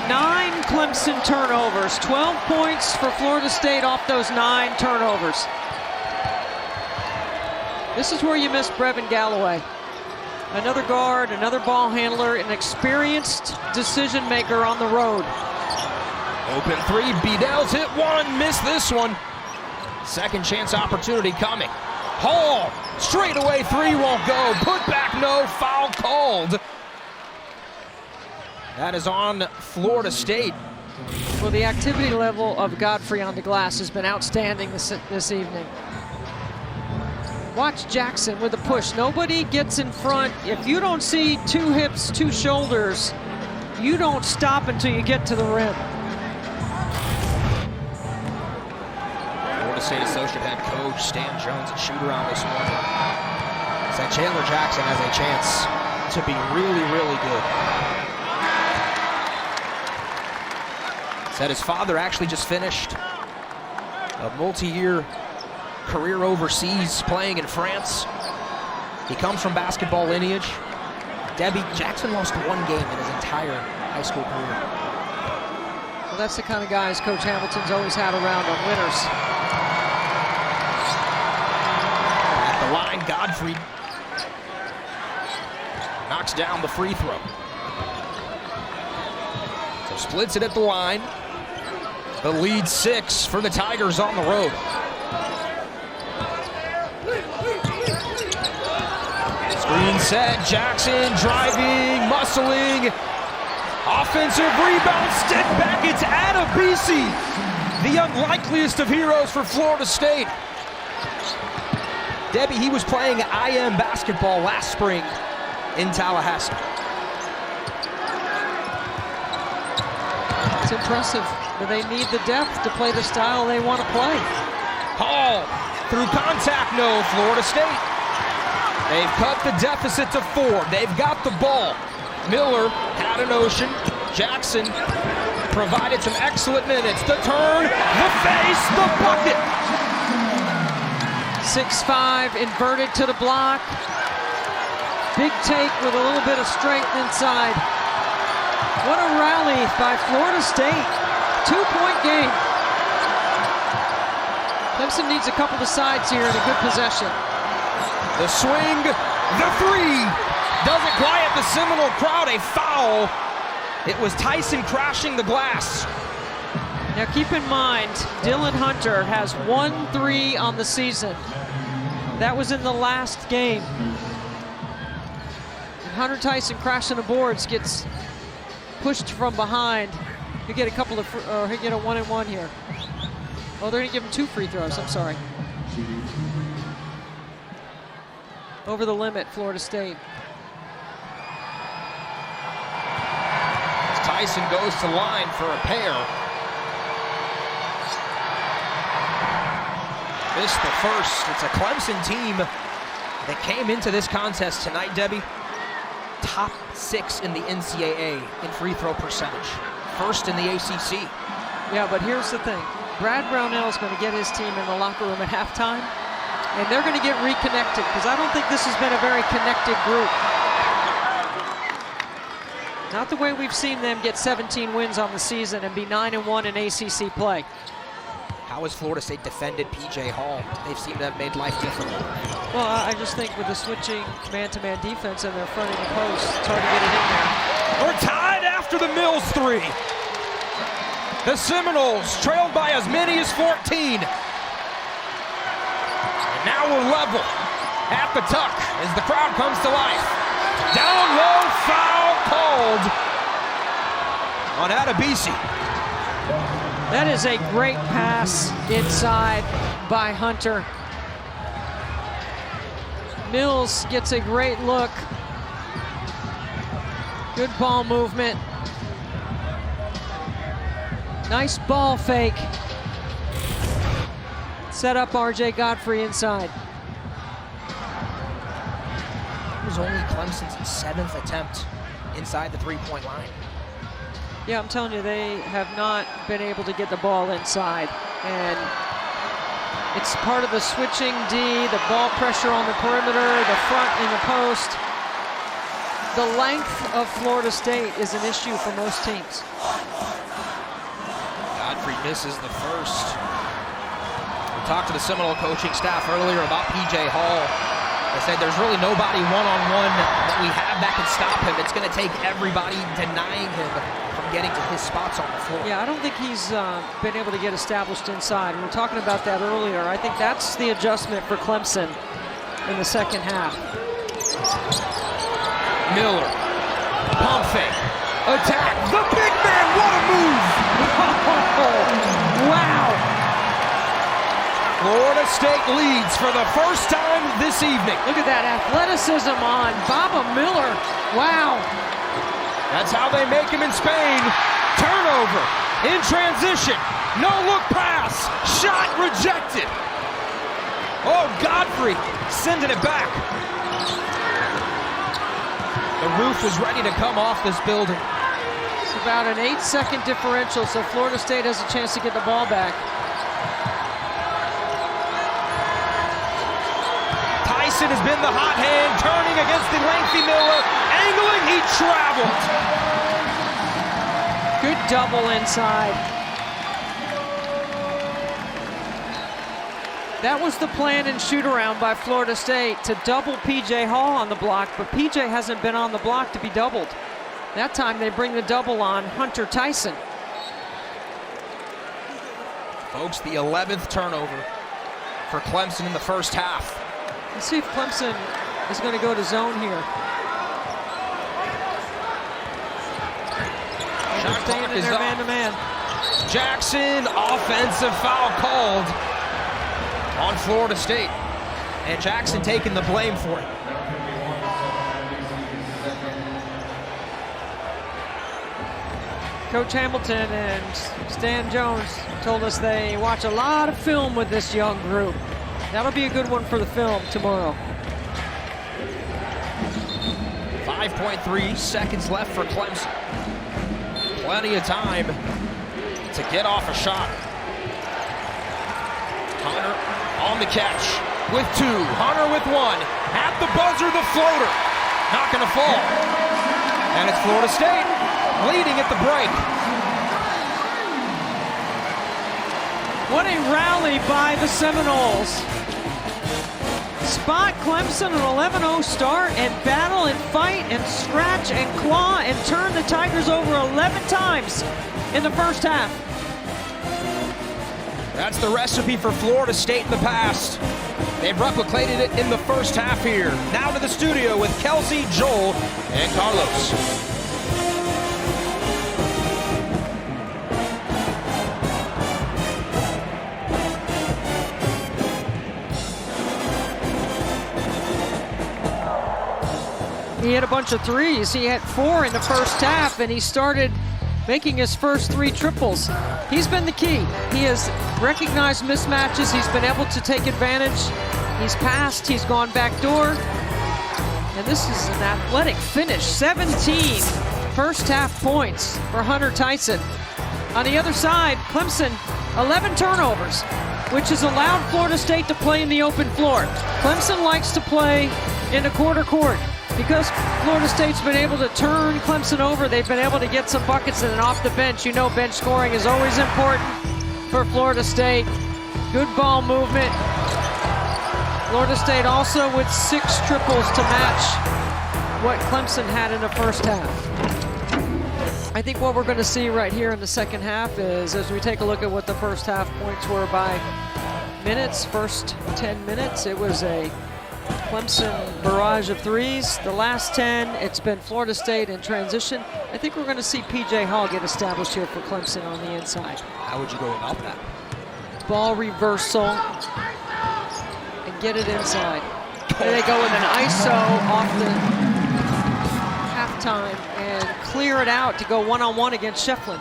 9 Clemson turnovers. 12 points for Florida State off those 9 turnovers. This is where you miss Brevin Galloway. Another guard, another ball handler, an experienced decision maker on the road. Open 3, Beadell's hit 1, missed this one. Second chance opportunity coming. Hall, straight away 3 won't go. Put back, no, foul called. That is on Florida State. Well, the activity level of Godfrey on the glass has been outstanding this evening. Watch Jackson with a push. Nobody gets in front. If you don't see 2 hips, 2 shoulders, you don't stop until you get to the rim. Florida State Associate Head Coach Stan Jones, a shooter on this one, said Chandler Jackson has a chance to be really, really good. Said his father actually just finished a multi-year career overseas playing in France. He comes from basketball lineage. Debbie, Jackson lost 1 game in his entire high school career. Well, that's the kind of guys Coach Hamilton's always had around on winners. At the line, Godfrey knocks down the free throw. So splits it at the line. The lead 6 for the Tigers on the road. Screen set, Jackson driving, muscling. Offensive rebound, step back, it's Adebisi. The unlikeliest of heroes for Florida State. Debbie, he was playing IM basketball last spring in Tallahassee. It's impressive, but they need the depth to play the style they want to play. Hall, through contact, no, Florida State. They've cut the deficit to 4. They've got the ball. Miller had a notion. Jackson provided some excellent minutes. The turn, the face, the bucket. 6'5", inverted to the block. Big take with a little bit of strength inside. What a rally by Florida State. 2-point game. Clemson needs a couple of sides here and a good possession. The swing, the 3. Doesn't quiet the Seminole crowd, a foul. It was Tyson crashing the glass. Now keep in mind, Dylan Hunter has 1 3 on the season. That was in the last game. And Hunter Tyson crashing the boards, gets pushed from behind. He'll get a couple of, or he'll get a 1-and-1 here. Oh, they're gonna give him 2 free throws, I'm sorry. Over the limit, Florida State. Tyson goes to line for a pair. Missed the first. It's a Clemson team that came into this contest tonight, Debbie, top 6 in the NCAA in free throw percentage. First in the ACC. Yeah, but here's the thing. Brad Brownell is going to get his team in the locker room at halftime, and they're going to get reconnected, because I don't think this has been a very connected group. Not the way we've seen them get 17 wins on the season and be 9-1 in ACC play. How has Florida State defended P.J. Hall? They've seemed to have made life difficult. Well, I just think with the switching man-to-man defense and their front of the post, it's hard to get it in there. We're tied after the Mills 3. The Seminoles trailed by as many as 14. And now we're level at the tuck as the crowd comes to life. Down low, foul called on Adebisi. That is a great pass inside by Hunter. Mills gets a great look. Good ball movement. Nice ball fake. Set up RJ Godfrey inside. It was only Clemson's 7th attempt inside the three-point line. Yeah, I'm telling you, they have not been able to get the ball inside. And it's part of the switching D, the ball pressure on the perimeter, the front in the post. The length of Florida State is an issue for most teams. Godfrey misses the first. We talked to the Seminole coaching staff earlier about P.J. Hall. They said there's really nobody one-on-one that we have that can stop him. It's going to take everybody denying him from getting to his spots on the floor. Yeah, I don't think he's been able to get established inside. We were talking about that earlier. I think that's the adjustment for Clemson in the second half. Miller, pump fake, attack, the big man, what a move! Wow! Florida State leads for the first time this evening. Look at that athleticism on Baba Miller. Wow. That's how they make him in Spain. Turnover, in transition, no look pass, shot rejected. Oh, Godfrey sending it back. The roof is ready to come off this building. It's about an 8-second differential, so Florida State has a chance to get the ball back. Tyson has been the hot hand, turning against the lengthy Miller, angling, he traveled. Good double inside. That was the plan and shoot around by Florida State, to double P.J. Hall on the block, but P.J. hasn't been on the block to be doubled. That time they bring the double on Hunter Tyson. Folks, the 11th turnover for Clemson in the first half. Let's see if Clemson is going to go to zone here. Shot Staying clock in is there up. man-to-man. Jackson, offensive foul called on Florida State. And Jackson taking the blame for it. Coach Hamilton and Stan Jones told us they watch a lot of film with this young group. That'll be a good one for the film tomorrow. 5.3 seconds left for Clemson. Plenty of time to get off a shot. Hunter on the catch with 2. Hunter with 1. At the buzzer, the floater. Not going to fall. And it's Florida State leading at the break. What a rally by the Seminoles. Spot Clemson an 11-0 start and battle and fight and scratch and claw and turn the Tigers over 11 times in the first half. That's the recipe for Florida State in the past. They've replicated it in the first half here. Now to the studio with Kelsey, Joel, and Carlos. he hit a bunch of threes. He had 4 in the first half, and he started making his first 3 triples. He's been the key. He has recognized mismatches. He's been able to take advantage. He's passed. He's gone backdoor. And this is an athletic finish. 17 first half points for Hunter Tyson. On the other side, Clemson, 11 turnovers, which has allowed Florida State to play in the open floor. Clemson likes to play in the quarter court. Because Florida State's been able to turn Clemson over, they've been able to get some buckets, and then off the bench, you know bench scoring is always important for Florida State. Good ball movement. Florida State also with 6 triples to match what Clemson had in the first half. I think what we're going to see right here in the second half is, as we take a look at what the first half points were by minutes, first 10 minutes, it was a Clemson barrage of threes. The last 10, it's been Florida State in transition. I think we're going to see P.J. Hall get established here for Clemson on the inside. How would you go about that? Ball reversal and get it inside. There they go with an ISO off the halftime and clear it out to go one-on-one against Shefflin.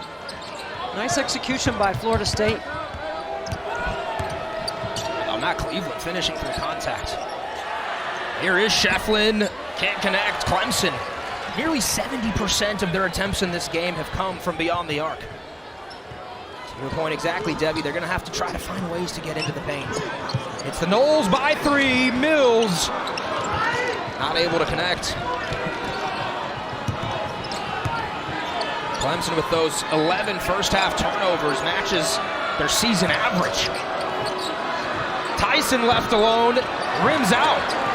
Nice execution by Florida State. Oh, Matt Cleveland finishing through contact. Here is Shefflin, can't connect. Clemson, nearly 70% of their attempts in this game have come from beyond the arc. To your point exactly, Debbie, they're gonna have to try to find ways to get into the paint. It's the Noles by 3, Mills, not able to connect. Clemson with those 11 first half turnovers matches their season average. Tyson left alone, rims out.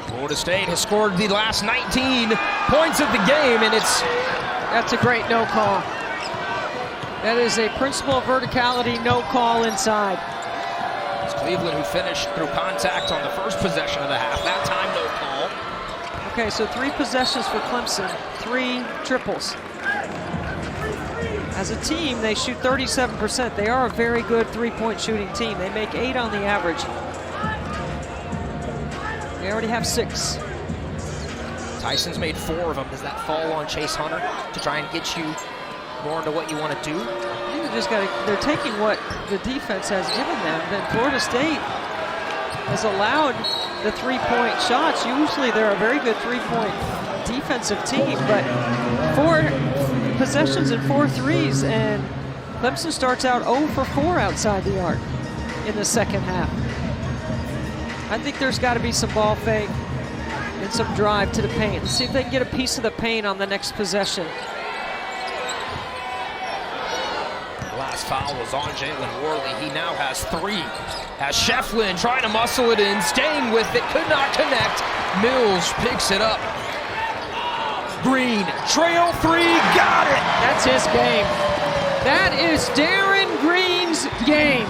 Florida State has scored the last 19 points of the game, and that's a great no call. That is a principle of verticality, no call inside. It's Cleveland who finished through contact on the first possession of the half. That time, no call. Okay, so 3 possessions for Clemson, 3 triples. As a team, they shoot 37%. They are a very good 3-point shooting team. They make 8 on the average. They already have 6. Tyson's made 4 of them. Does that fall on Chase Hunter to try and get you more into what you want to do? You just got to, they're taking what the defense has given them. Then Florida State has allowed the 3-point shots. Usually they're a very good 3-point defensive team, but 4 possessions and 4 threes, and Clemson starts out 0 for 4 outside the arc in the second half. I think there's got to be some ball fake and some drive to the paint. Let's see if they can get a piece of the paint on the next possession. The last foul was on Jalen Worley. He now has 3. As Shefflin trying to muscle it in, staying with it, could not connect. Mills picks it up. Green, trail 3, got it! That's his game. That is Darren Green's game.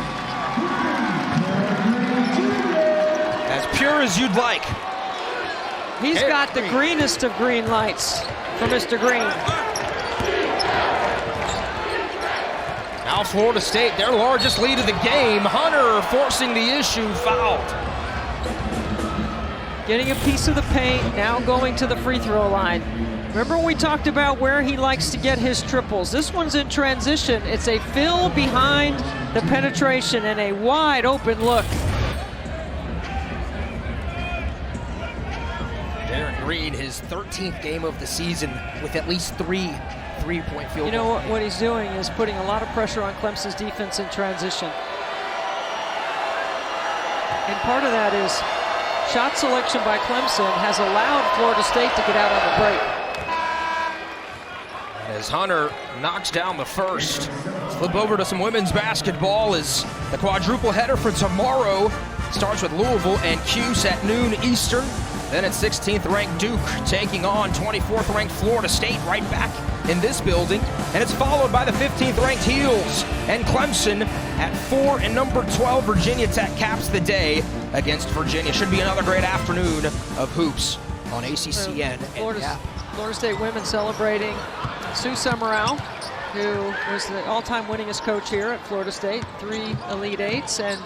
As pure as you'd like. He's got the greenest of green lights for Mr. Green. Now Florida State, their largest lead of the game. Hunter forcing the issue, fouled. Getting a piece of the paint, now going to the free throw line. Remember when we talked about where he likes to get his triples? This one's in transition. It's a fill behind the penetration and a wide open look. Darren Green, his 13th game of the season with at least 3 3-point field goals. You know what he's doing is putting a lot of pressure on Clemson's defense in transition. And part of that is shot selection by Clemson has allowed Florida State to get out on the break. As Hunter knocks down the first. Flip over to some women's basketball as the quadruple header for tomorrow starts with Louisville and Cuse at noon Eastern. Then it's 16th ranked Duke taking on 24th ranked Florida State right back in this building. And it's followed by the 15th ranked Heels and Clemson at 4, and number 12 Virginia Tech caps the day against Virginia. Should be another great afternoon of hoops on ACCN. Florida State women celebrating Sue Summerall, who was the all-time winningest coach here at Florida State, 3 Elite Eights, and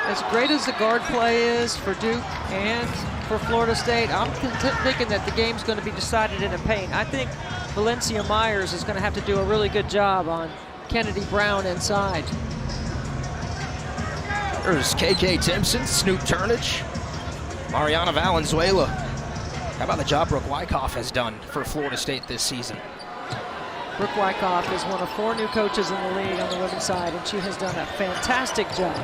as great as the guard play is for Duke and for Florida State, I'm thinking that the game's going to be decided in the paint. I think Valencia Myers is going to have to do a really good job on Kennedy Brown inside. There's KK Timpson, Snoop Turnage, Mariana Valenzuela. How about the job Brooke Wyckoff has done for Florida State this season? Brooke Wyckoff is one of 4 new coaches in the league on the women's side, and she has done a fantastic job.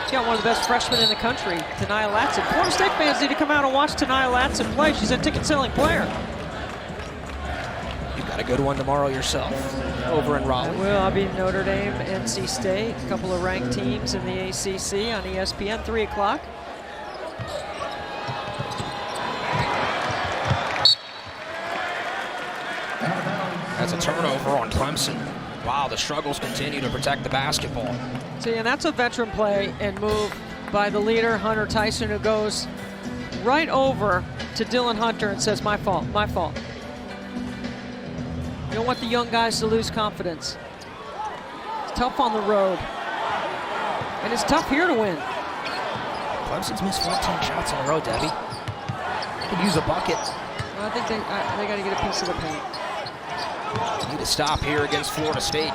She got one of the best freshmen in the country, Tanaya Latson. Florida State fans need to come out and watch Tanaya Latson play. She's a ticket-selling player. You've got a good one tomorrow yourself over in Raleigh. I'll be Notre Dame, NC State, a couple of ranked teams in the ACC on ESPN, 3 o'clock. That's a turnover on Clemson. Wow, the struggles continue to protect the basketball. See, and that's a veteran play and move by the leader, Hunter Tyson, who goes right over to Dylan Hunter and says, my fault, my fault. You don't want the young guys to lose confidence. It's tough on the road. And it's tough here to win. Clemson's missed 14 shots in a row, Debbie. They could use a bucket. Well, I think they got to get a piece of the paint. Need to stop here against Florida State.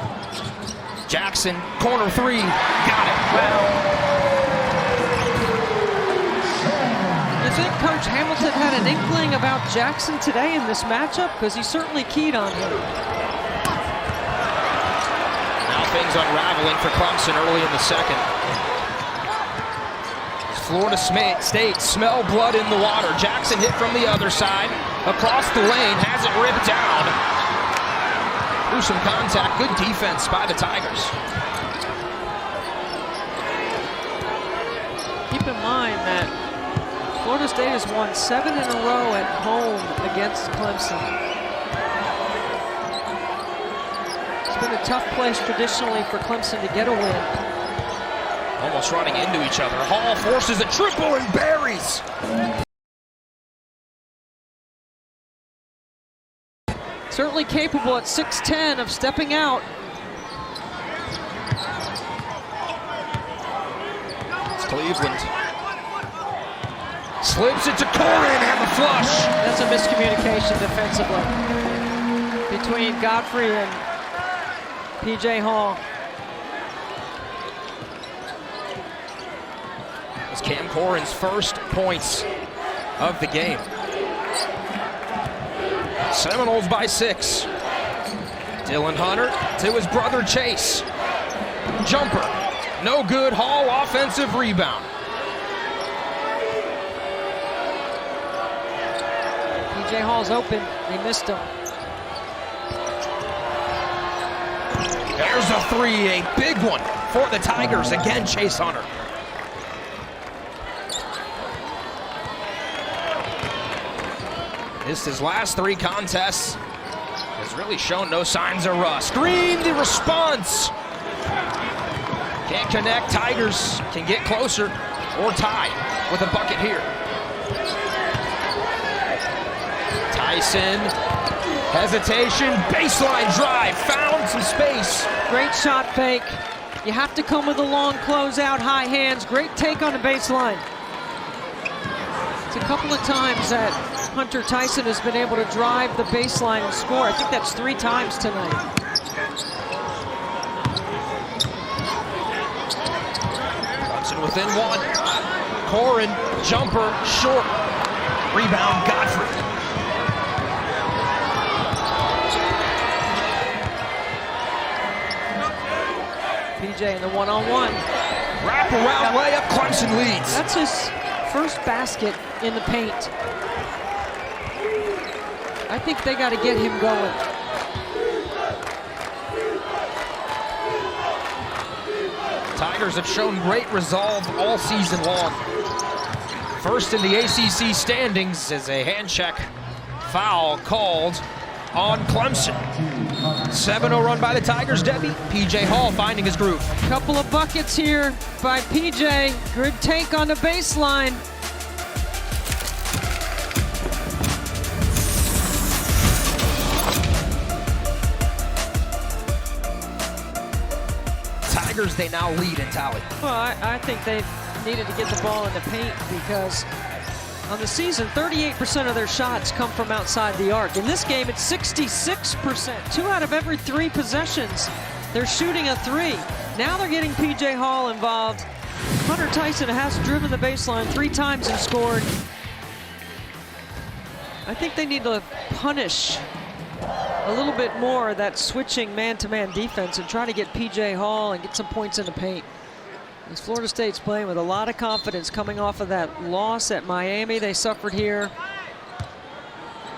Jackson, corner 3, got it. Wow. You think Coach Hamilton had an inkling about Jackson today in this matchup? Because he certainly keyed on him. Now things unraveling for Clemson early in the second. Florida State smell blood in the water. Jackson hit from the other side. Across the lane, has it ripped down. Through some contact, good defense by the Tigers. Keep in mind that Florida State has won 7 in a row at home against Clemson. It's been a tough place traditionally for Clemson to get a win. Almost running into each other. Hall forces a triple and buries. Certainly capable at 6'10" of stepping out. It's Cleveland. Slips it to Corin and the flush. That's a miscommunication defensively between Godfrey and P.J. Hall. It's Cam Corin's first points of the game. Seminoles by 6. Dylan Hunter to his brother Chase. Jumper, no good. Hall offensive rebound. P.J. Hall's open, they missed him. There's a 3, a big one for the Tigers. Again, Chase Hunter. His last 3 contests has really shown no signs of rust. Green, the response. Can't connect. Tigers can get closer or tie with a bucket here. Tyson, hesitation, baseline drive, found some space. Great shot fake. You have to come with a long closeout, high hands. Great take on the baseline. It's a couple of times that Hunter Tyson has been able to drive the baseline and score. I think that's 3 times tonight. Clemson within 1. Corin, jumper, short. Rebound, Godfrey. PJ in the one-on-one. Wrap-around layup, Clemson leads. That's his first basket in the paint. I think they got to get him going. Tigers have shown great resolve all season long. First in the ACC standings is a hand check foul called on Clemson. 7-0 run by the Tigers, Debbie. P.J. Hall finding his groove. Couple of buckets here by P.J. Good take on the baseline. Tigers, they now lead in tally. Well, I think they've needed to get the ball in the paint because on the season, 38% of their shots come from outside the arc. In this game, it's 66%. 2 out of every 3 possessions, they're shooting a 3. Now they're getting P.J. Hall involved. Hunter Tyson has driven the baseline 3 times and scored. I think they need to punish a little bit more that switching man-to-man defense and try to get P.J. Hall and get some points in the paint. As Florida State's playing with a lot of confidence coming off of that loss at Miami. They suffered here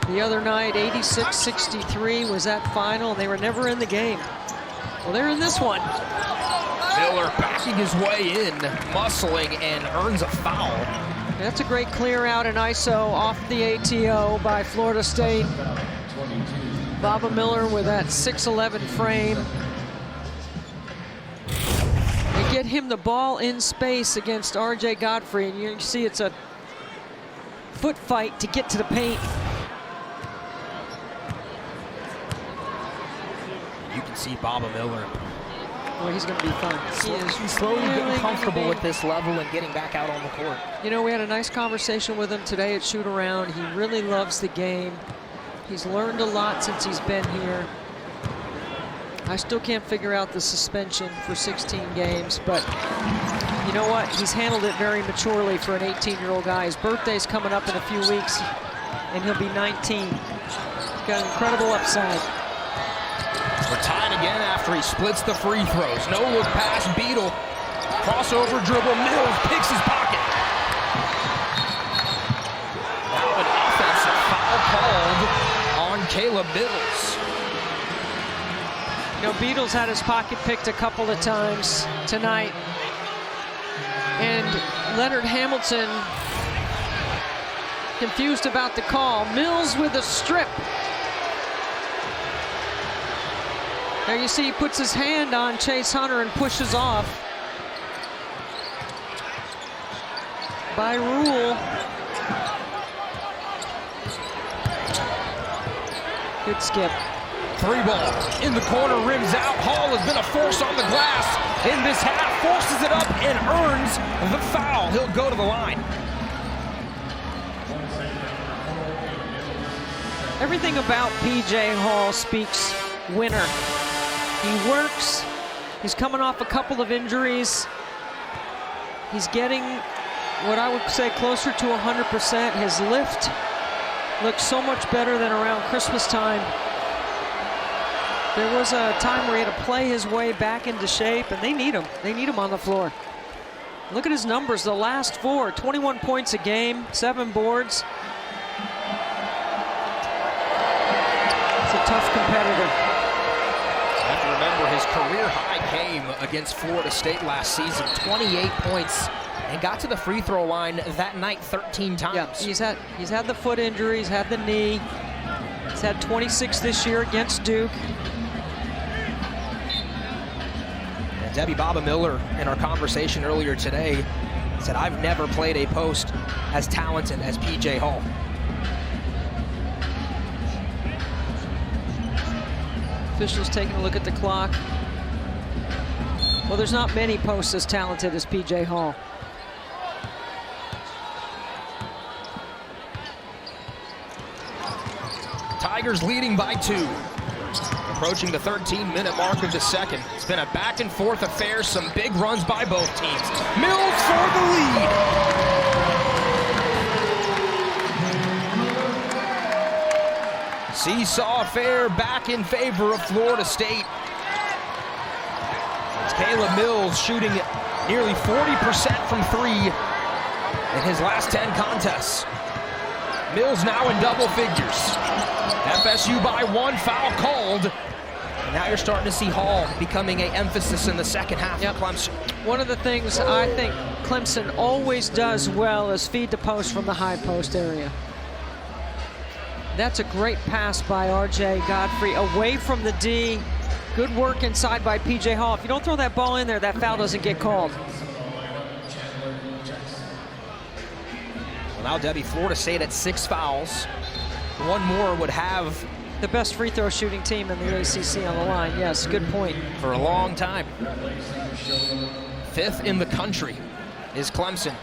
the other night. 86-63 was that final, and they were never in the game. Well, they're in this one. Miller backing his way in, muscling, and earns a foul. That's a great clear out in ISO off the ATO by Florida State. Baba Miller with that 6'11" frame. They get him the ball in space against R.J. Godfrey, and you see it's a foot fight to get to the paint. You can see Baba Miller. Well, he's going to be fun. He's slowly getting comfortable with this level and getting back out on the court. You know, we had a nice conversation with him today at Shoot Around. He really loves the game. He's learned a lot since he's been here. I still can't figure out the suspension for 16 games, but you know what? He's handled it very maturely for an 18-year-old guy. His birthday's coming up in a few weeks, and he'll be 19. He's got an incredible upside. We're tied again after he splits the free throws. No look pass, Beadle. Crossover dribble, Mills picks his pocket. Now an offensive foul called on Caleb Mills. You know, Beadle's had his pocket picked a couple of times tonight. And Leonard Hamilton confused about the call. Mills with a strip. There you see he puts his hand on Chase Hunter and pushes off. By rule. Good skip. 3 ball in the corner, rims out. Hall has been a force on the glass in this half, forces it up and earns the foul. He'll go to the line. Everything about P.J. Hall speaks winner. He works. He's coming off a couple of injuries. He's getting what I would say closer to 100%. His lift looks so much better than around Christmas time. There was a time where he had to play his way back into shape, and they need him. They need him on the floor. Look at his numbers, the last 4, 21 points a game, 7 boards. It's a tough competitor. You have to remember his career high came against Florida State last season, 28 points, and got to the free throw line that night 13 times. Yeah, he's had the foot injury, he's had the knee. He's had 26 this year against Duke. Debbie Baba Miller, in our conversation earlier today, said, I've never played a post as talented as P.J. Hall. Officials taking a look at the clock. Well, there's not many posts as talented as P.J. Hall. Tigers leading by 2. Approaching the 13-minute mark of the second. It's been a back-and-forth affair, some big runs by both teams. Mills for the lead. Seesaw affair back in favor of Florida State. It's Caleb Mills shooting nearly 40% from 3 in his last 10 contests. Mills now in double figures. FSU by 1, foul called. And now you're starting to see Hall becoming an emphasis in the second half of Clemson. One of the things I think Clemson always does well is feed the post from the high post area. That's a great pass by R.J. Godfrey away from the D. Good work inside by P.J. Hall. If you don't throw that ball in there, that foul doesn't get called. Well, now, Debbie, Florida State at 6 fouls. 1 more would have the best free throw shooting team in the ACC on the line. Yes, good point. For a long time. 5th in the country is Clemson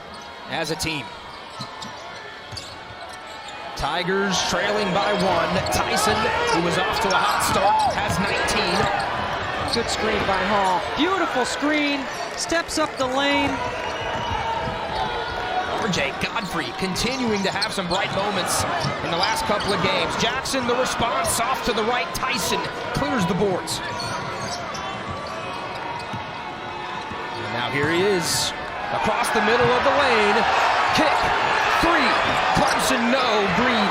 as a team. Tigers trailing by 1. Tyson, who was off to a hot start, has 19. Good screen by Hall. Beautiful screen. Steps up the lane. RJ Godfrey continuing to have some bright moments in the last couple of games. Jackson, the response, off to the right. Tyson clears the boards. And now here he is, across the middle of the lane. Kick, 3. Clemson, no. Green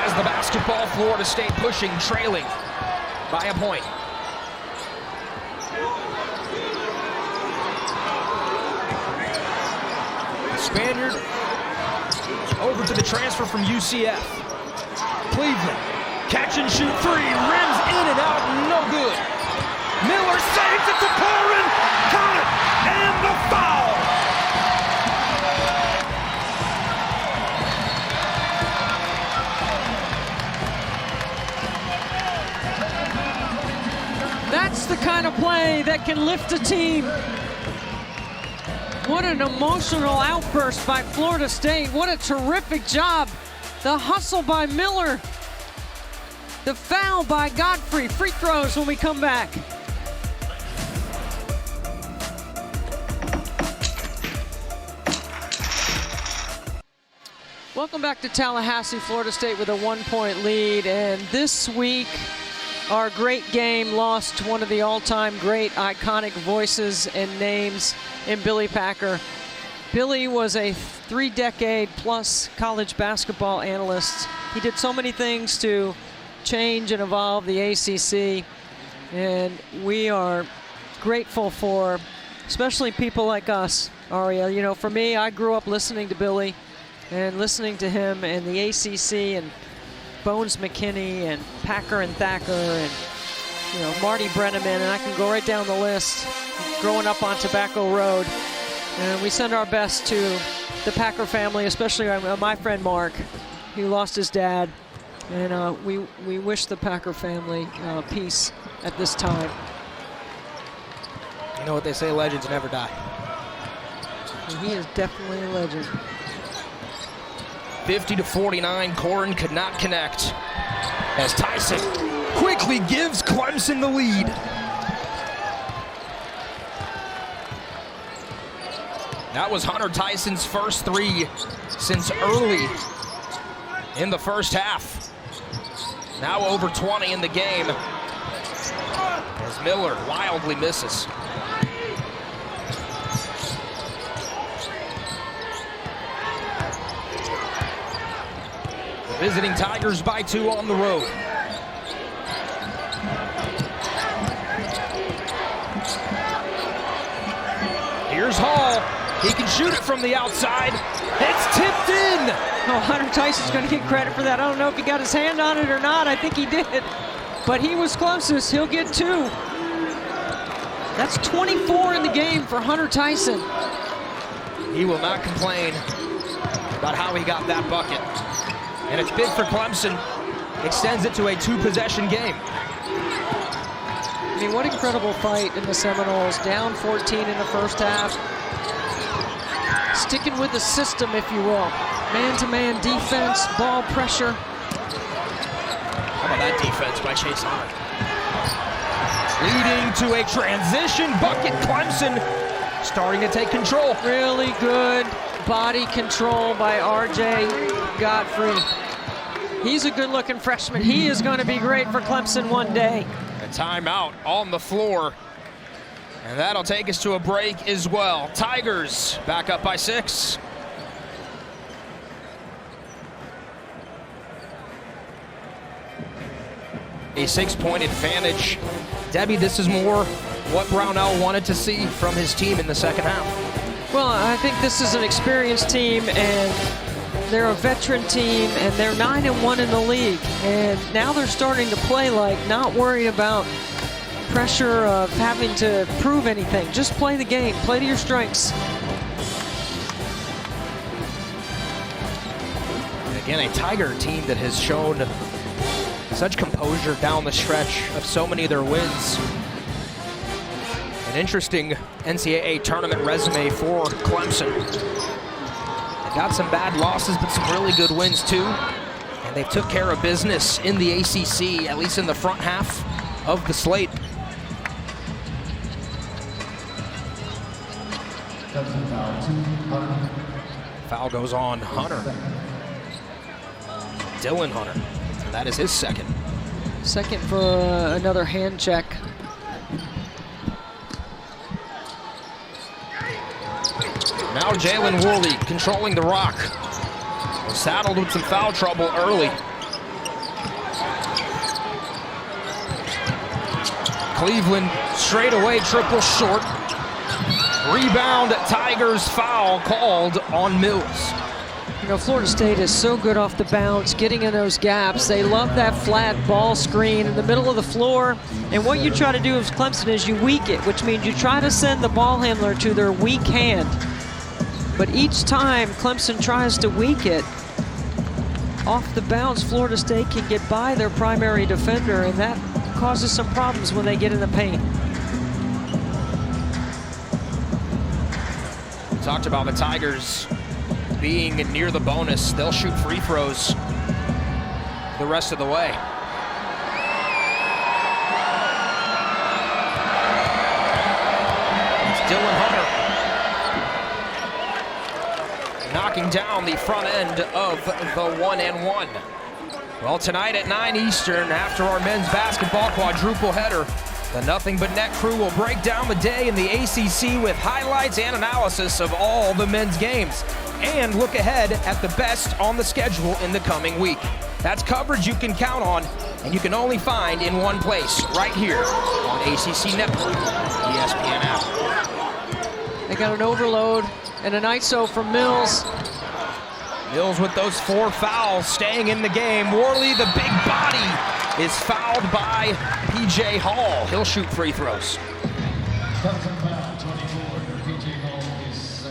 has the basketball. Florida State pushing, trailing by a point. Spaniard over to the transfer from UCF. Cleveland, catch and shoot 3, rims in and out, no good. Miller saves it to Corin, count it, and the foul. That's the kind of play that can lift a team. What an emotional outburst by Florida State. What a terrific job. The hustle by Miller. The foul by Godfrey. Free throws when we come back. Welcome back to Tallahassee. Florida State with a 1-point lead. And this week, our great game lost one of the all-time great iconic voices and names in Billy Packer. Billy was a 3-decade-plus college basketball analyst. He did so many things to change and evolve the ACC, and we are grateful for, especially people like us, Aria. You know, for me, I grew up listening to Billy and listening to him and the ACC and Bones McKinney and Packer and Thacker and, you know, Marty Brenneman, and I can go right down the list. Growing up on Tobacco Road, and we send our best to the Packer family, especially my friend Mark, who lost his dad, and we wish the Packer family peace at this time. You know what they say, legends never die. And he is definitely a legend. 50-49, Corin could not connect as Tyson quickly gives Clemson the lead. That was Hunter Tyson's first 3 since early in the first half. Now over 20 in the game as Miller wildly misses. The visiting Tigers by 2 on the road. Here's Hall. He can shoot it from the outside. It's tipped in. Oh, Hunter Tyson's going to get credit for that. I don't know if he got his hand on it or not. I think he did. But he was closest. He'll get 2. That's 24 in the game for Hunter Tyson. He will not complain about how he got that bucket. And it's big for Clemson. Extends it to a 2-possession game. I mean, what incredible fight in the Seminoles. Down 14 in the first half. Sticking with the system, if you will. Man-to-man defense, ball pressure. How about that defense by Chase Hart? Leading to a transition bucket. Clemson starting to take control. Really good body control by RJ Godfrey. He's a good-looking freshman. He is going to be great for Clemson one day. A timeout on the floor. And that'll take us to a break as well. Tigers back up by 6. A 6-point advantage. Debbie, this is more what Brownell wanted to see from his team in the second half. Well, I think this is an experienced team, and they're a veteran team, and they're 9-1 in the league. And now they're starting to play like not worried about pressure of having to prove anything. Just play the game, play to your strengths. And again, a Tiger team that has shown such composure down the stretch of so many of their wins. An interesting NCAA tournament resume for Clemson. They got some bad losses, but some really good wins too. And they took care of business in the ACC, at least in the front half of the slate. Foul goes on Hunter. Dylan Hunter. And that is his second. Second for another hand check. Now Jalen Worley controlling the rock. Saddled with some foul trouble early. Cleveland straight away, triple short. Rebound, Tigers foul called on Mills. You know, Florida State is so good off the bounce, getting in those gaps. They love that flat ball screen in the middle of the floor. And what you try to do as Clemson is you weak it, which means you try to send the ball handler to their weak hand. But each time Clemson tries to weak it, off the bounce, Florida State can get by their primary defender, and that causes some problems when they get in the paint. We talked about the Tigers being near the bonus. They'll shoot free throws the rest of the way. It's Dylan Hunter knocking down the front end of the 1-and-1. Well, tonight at 9 Eastern, after our men's basketball quadruple header, the Nothing But Net crew will break down the day in the ACC with highlights and analysis of all the men's games, and look ahead at the best on the schedule in the coming week. That's coverage you can count on, and you can only find in one place, right here on ACC Network, ESPN app. They got an overload and an ISO from Mills. Mills with those 4 fouls, staying in the game. Worley, the big body, is fouled by P.J. Hall. He'll shoot free throws.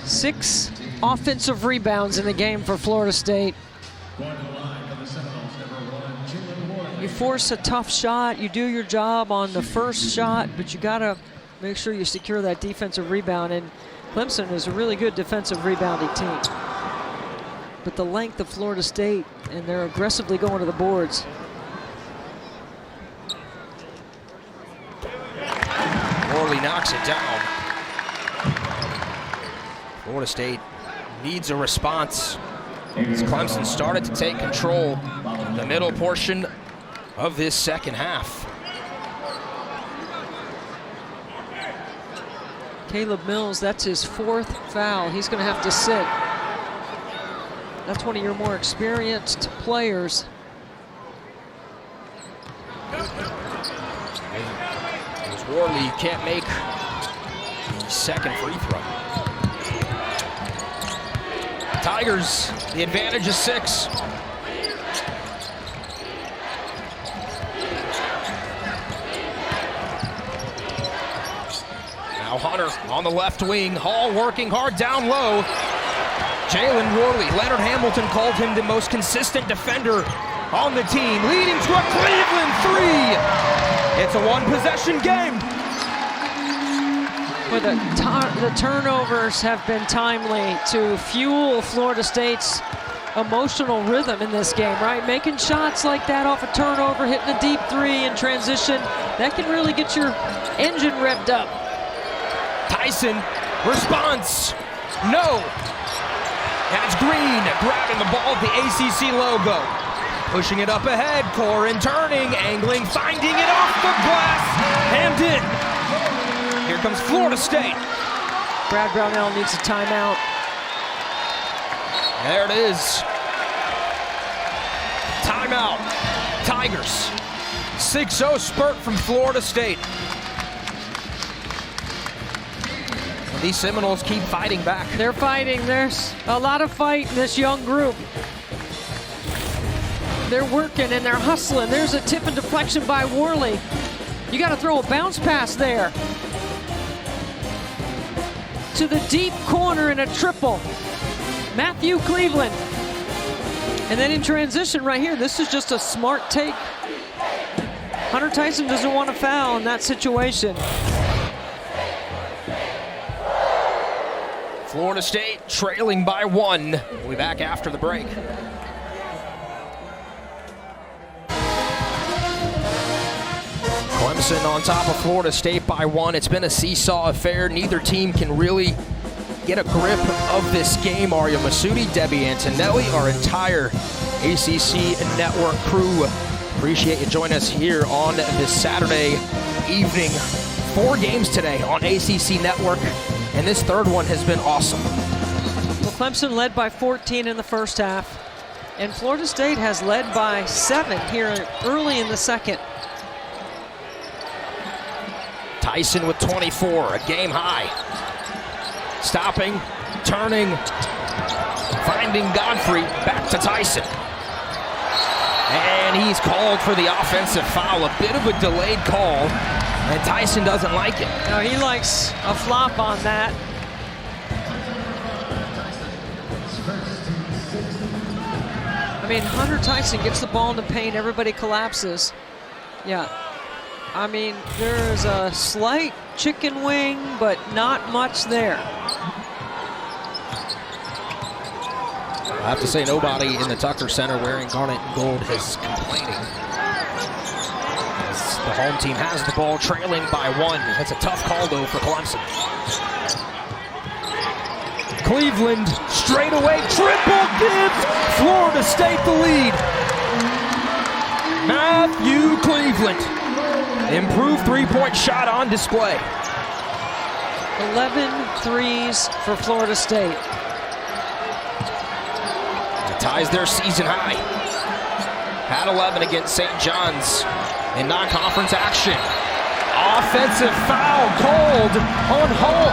6 offensive rebounds in the game for Florida State. You force a tough shot, you do your job on the first shot, but you gotta make sure you secure that defensive rebound, and Clemson is a really good defensive rebounding team. But the length of Florida State, and they're aggressively going to the boards. Worley knocks it down. Florida State needs a response as Clemson started to take control in the middle portion of this second half. Caleb Mills, that's his 4th foul. He's going to have to sit. That's one of your more experienced players. As Worley can't make the second free throw. Tigers, the advantage is 6. Now Hunter on the left wing. Hall working hard down low. Jalen Worley, Leonard Hamilton called him the most consistent defender on the team, leading to a Cleveland 3. It's a 1-possession game. Well, the turnovers have been timely to fuel Florida State's emotional rhythm in this game, right? Making shots like that off a turnover, hitting a deep 3 in transition, that can really get your engine revved up. Tyson, response, no. That's Green grabbing the ball at the ACC logo. Pushing it up ahead, Corin turning, angling, finding it off the glass, and in. Here comes Florida State. Brad Brownell needs a timeout. There it is. Timeout. Tigers. 6-0 spurt from Florida State. These Seminoles keep fighting back. They're fighting. There's a lot of fight in this young group. They're working and they're hustling. There's a tip and deflection by Worley. You got to throw a bounce pass there. To the deep corner in a triple. Matthew Cleveland. And then in transition right here, this is just a smart take. Hunter Tyson doesn't want to foul in that situation. Florida State trailing by 1. We'll be back after the break. Clemson on top of Florida State by 1. It's been a seesaw affair. Neither team can really get a grip of this game. Aria Masudi, Debbie Antonelli, our entire ACC Network crew. Appreciate you joining us here on this Saturday evening. 4 games today on ACC Network, and this third one has been awesome. Well, Clemson led by 14 in the first half, and Florida State has led by 7 here early in the second. Tyson with 24, a game high. Stopping, turning, finding Godfrey, back to Tyson. And he's called for the offensive foul, a bit of a delayed call, and Tyson doesn't like it. No, he likes a flop on that. I mean, Hunter Tyson gets the ball in the paint, everybody collapses. Yeah. I mean, there's a slight chicken wing, but not much there. I have to say, nobody in the Tucker Center wearing garnet and gold is complaining. As the home team has the ball, trailing by 1. That's a tough call, though, for Clemson. Cleveland, straight away, triple gives Florida State the lead. Matthew Cleveland. Improved three-point shot on display. 11 threes for Florida State. It ties their season high. Had 11 against St. John's in non-conference action. Offensive foul called on Hall.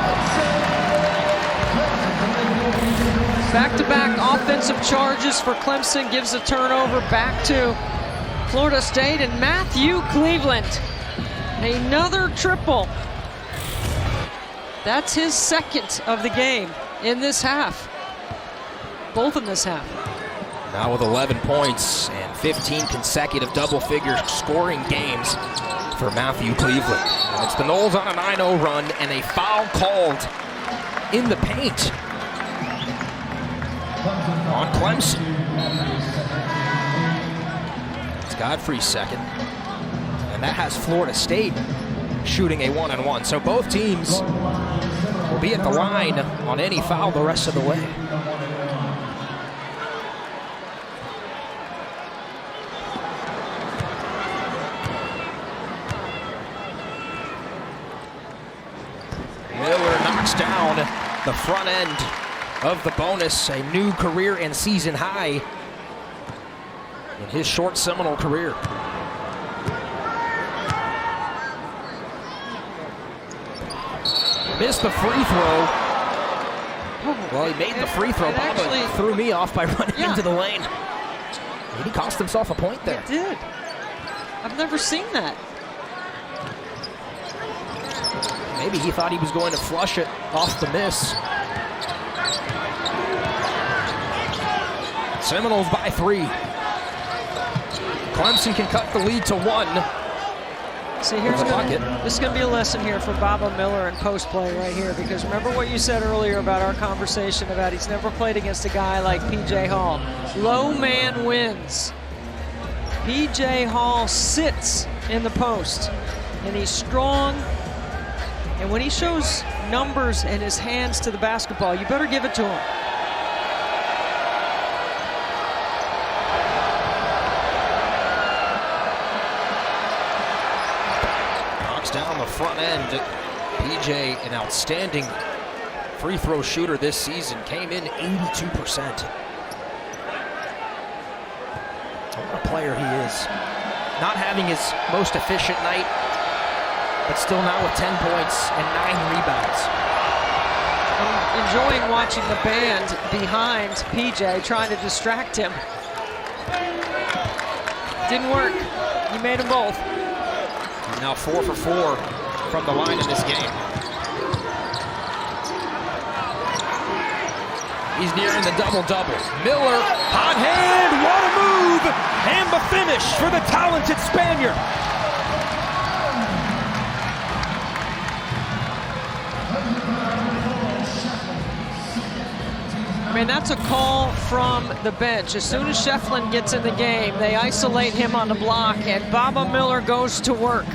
Back-to-back offensive charges for Clemson, gives a turnover back to Florida State, and Matthew Cleveland. Another triple. That's his second of the game in this half. Both in this half. Now with 11 points and 15 consecutive double-figure scoring games for Matthew Cleveland. And it's the Noles on a 9-0 run and a foul called in the paint on Clemson. It's Godfrey's second. And that has Florida State shooting a 1-on-1. So both teams will be at the line on any foul the rest of the way. Miller knocks down the front end of the bonus, a new career and season high in his short Seminole career. Missed the free throw. Well, he made the free throw. Baba threw me off by running into the lane. He cost himself a point there. He did. I've never seen that. Maybe he thought he was going to flush it off the miss. Seminoles by 3. Clemson can cut the lead to 1. See, this is going to be a lesson here for Baba Miller and post play right here, because remember what you said earlier about our conversation about he's never played against a guy like P.J. Hall. Low man wins. P.J. Hall sits in the post, and he's strong, and when he shows numbers and his hands to the basketball, you better give it to him. Down the front end. PJ, an outstanding free throw shooter this season, came in 82%. What a player he is. Not having his most efficient night, but still now with 10 points and 9 rebounds. I'm enjoying watching the band behind PJ trying to distract him. Didn't work. He made them both. Now 4 for 4 from the line in this game. He's nearing the double-double. Miller, hot hand, what a move! And the finish for the talented Spaniard. mean, that's a call from the bench. As soon as Shefflin gets in the game, they isolate him on the block, and Baba Miller goes to work.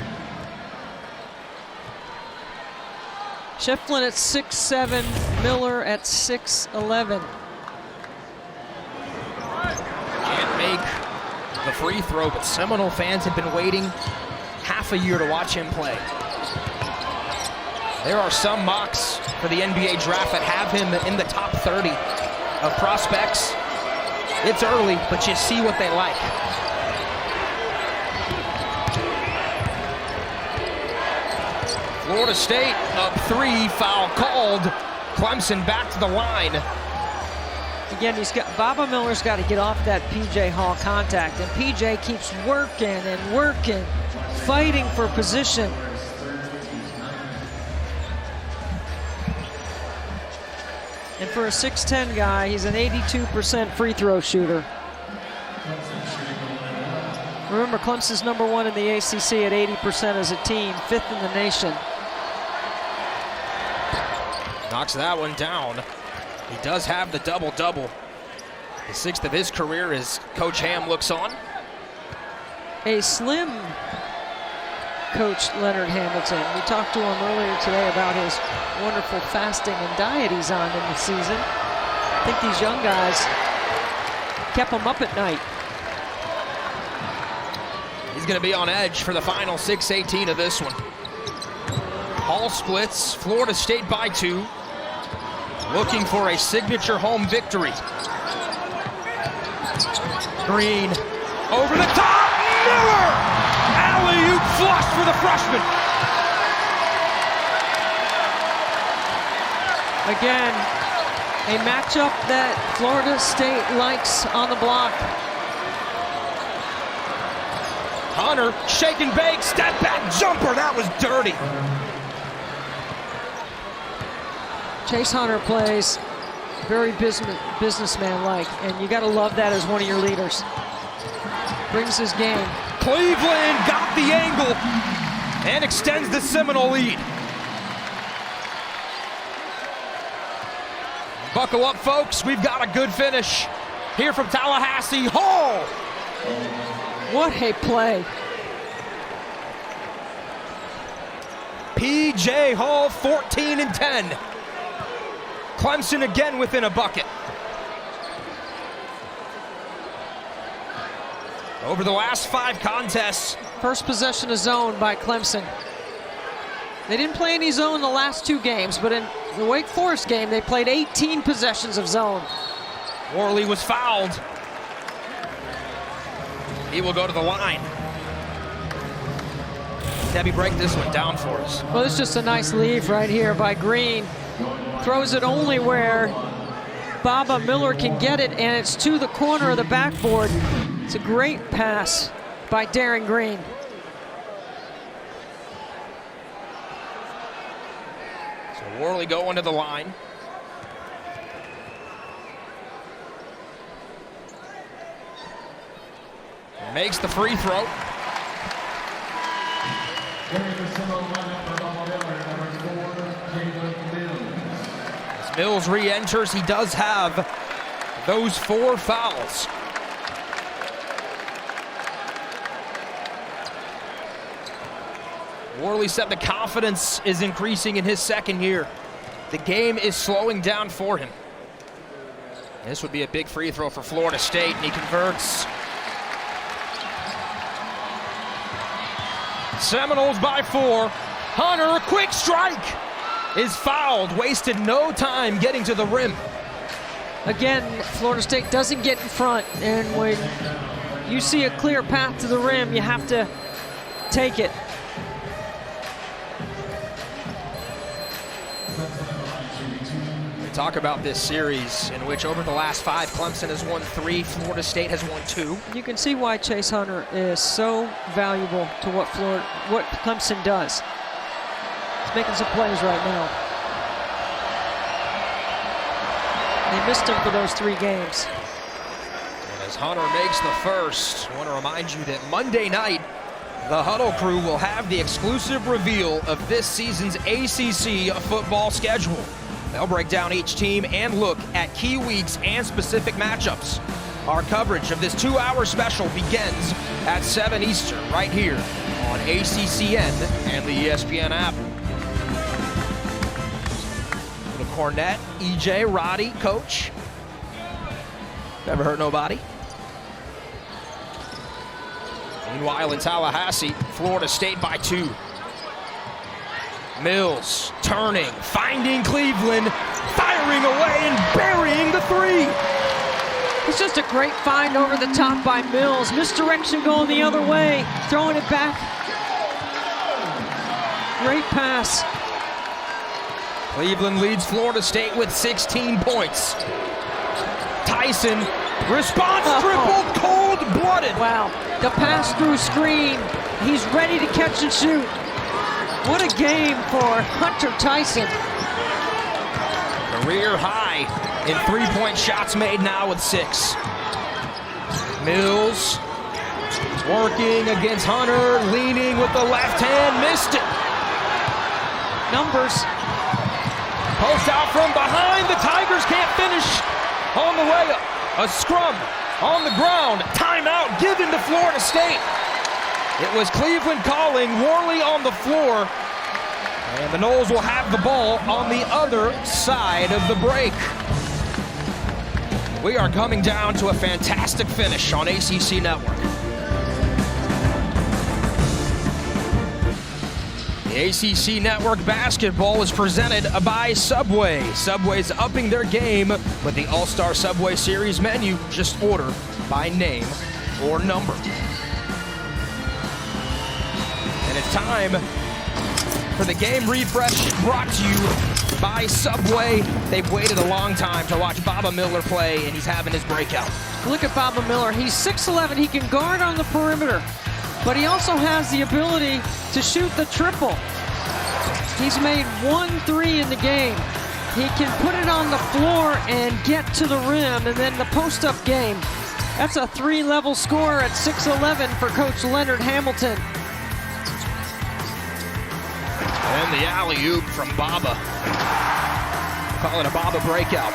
Shefflin at 6'7", Miller at 6'11". Can't make the free throw, but Seminole fans have been waiting half a year to watch him play. There are some mocks for the NBA draft that have him in the top 30 of prospects. It's early, but you see what they like. Florida State up 3, foul called. Clemson back to the line. Again, Baba Miller's got to get off that P.J. Hall contact, and P.J. keeps working and working, fighting for position. And for a 6'10" guy, he's an 82% free throw shooter. Remember, Clemson's #1 in the ACC at 80% as a team, 5th in the nation. Knocks that one down. He does have the double-double. The 6th of his career as Coach Ham looks on. A slim Coach Leonard Hamilton. We talked to him earlier today about his wonderful fasting and diet he's on in the season. I think these young guys kept him up at night. He's going to be on edge for the final 6:18 of this one. Hall splits, Florida State by 2. Looking for a signature home victory. Green, over the top, Miller! Alley-oop flush for the freshman. Again, a matchup that Florida State likes on the block. Hunter, shake and bake, step back jumper, that was dirty. Chase Hunter plays very businessman-like, and you got to love that as one of your leaders. Brings his game. Cleveland got the angle and extends the Seminole lead. Buckle up, folks. We've got a good finish here from Tallahassee. Hall! What a play. P.J. Hall, 14 and 10. Clemson again within a bucket. Over the last 5 contests. First possession of zone by Clemson. They didn't play any zone the last 2 games, but in the Wake Forest game, they played 18 possessions of zone. Worley was fouled. He will go to the line. Debbie, break this one down for us. Well, it's just a nice leave right here by Green. Throws it only where Baba Miller can get it, and it's to the corner of the backboard. It's a great pass by Darren Green. So Worley going to the line. Makes the free throw. As Mills re-enters, he does have those 4 fouls. Worley said the confidence is increasing in his 2nd year. The game is slowing down for him. This would be a big free throw for Florida State, and he converts. Seminoles by 4. Hunter, a quick strike, is fouled. Wasted no time getting to the rim. Again, Florida State doesn't get in front, and when you see a clear path to the rim, you have to take it. We talk about this series in which over the last 5, Clemson has won 3, Florida State has won 2. You can see why Chase Hunter is so valuable to what Clemson does. He's making some plays right now. They missed him for those 3 games. And as Hunter makes the first, I want to remind you that Monday night, the Huddle crew will have the exclusive reveal of this season's ACC football schedule. They'll break down each team and look at key weeks and specific matchups. Our coverage of this 2-hour special begins at 7 Eastern right here on ACCN and the ESPN app. Little cornet, EJ, Roddy, coach. Never hurt nobody. Meanwhile, in Tallahassee, Florida State by 2. Mills turning, finding Cleveland, firing away and burying the 3. It's just a great find over the top by Mills. Misdirection going the other way, throwing it back. Great pass. Cleveland leads Florida State with 16 points. Tyson, response triple, cold-blooded. Wow, the pass through screen. He's ready to catch and shoot. What a game for Hunter Tyson. Career high in three-point shots made now with 6. Mills working against Hunter, leaning with the left hand, missed it. Numbers. Post out from behind, the Tigers can't finish on the way up. A scrum on the ground, timeout given to Florida State. It was Cleveland calling, Worley on the floor, and the Noles will have the ball on the other side of the break. We are coming down to a fantastic finish on ACC Network. The ACC Network basketball is presented by Subway. Subway's upping their game with the All-Star Subway Series menu. Just order by name or number. And it's time for the game refresh brought to you by Subway. They've waited a long time to watch Baba Miller play, and he's having his breakout. Look at Baba Miller. He's 6'11". He can guard on the perimeter, but he also has the ability to shoot the triple. He's made 1 3 in the game. He can put it on the floor and get to the rim, and then the post-up game. That's a 3-level score at 6'11" for Coach Leonard Hamilton. And the alley-oop from Baba. Call it a Baba breakout.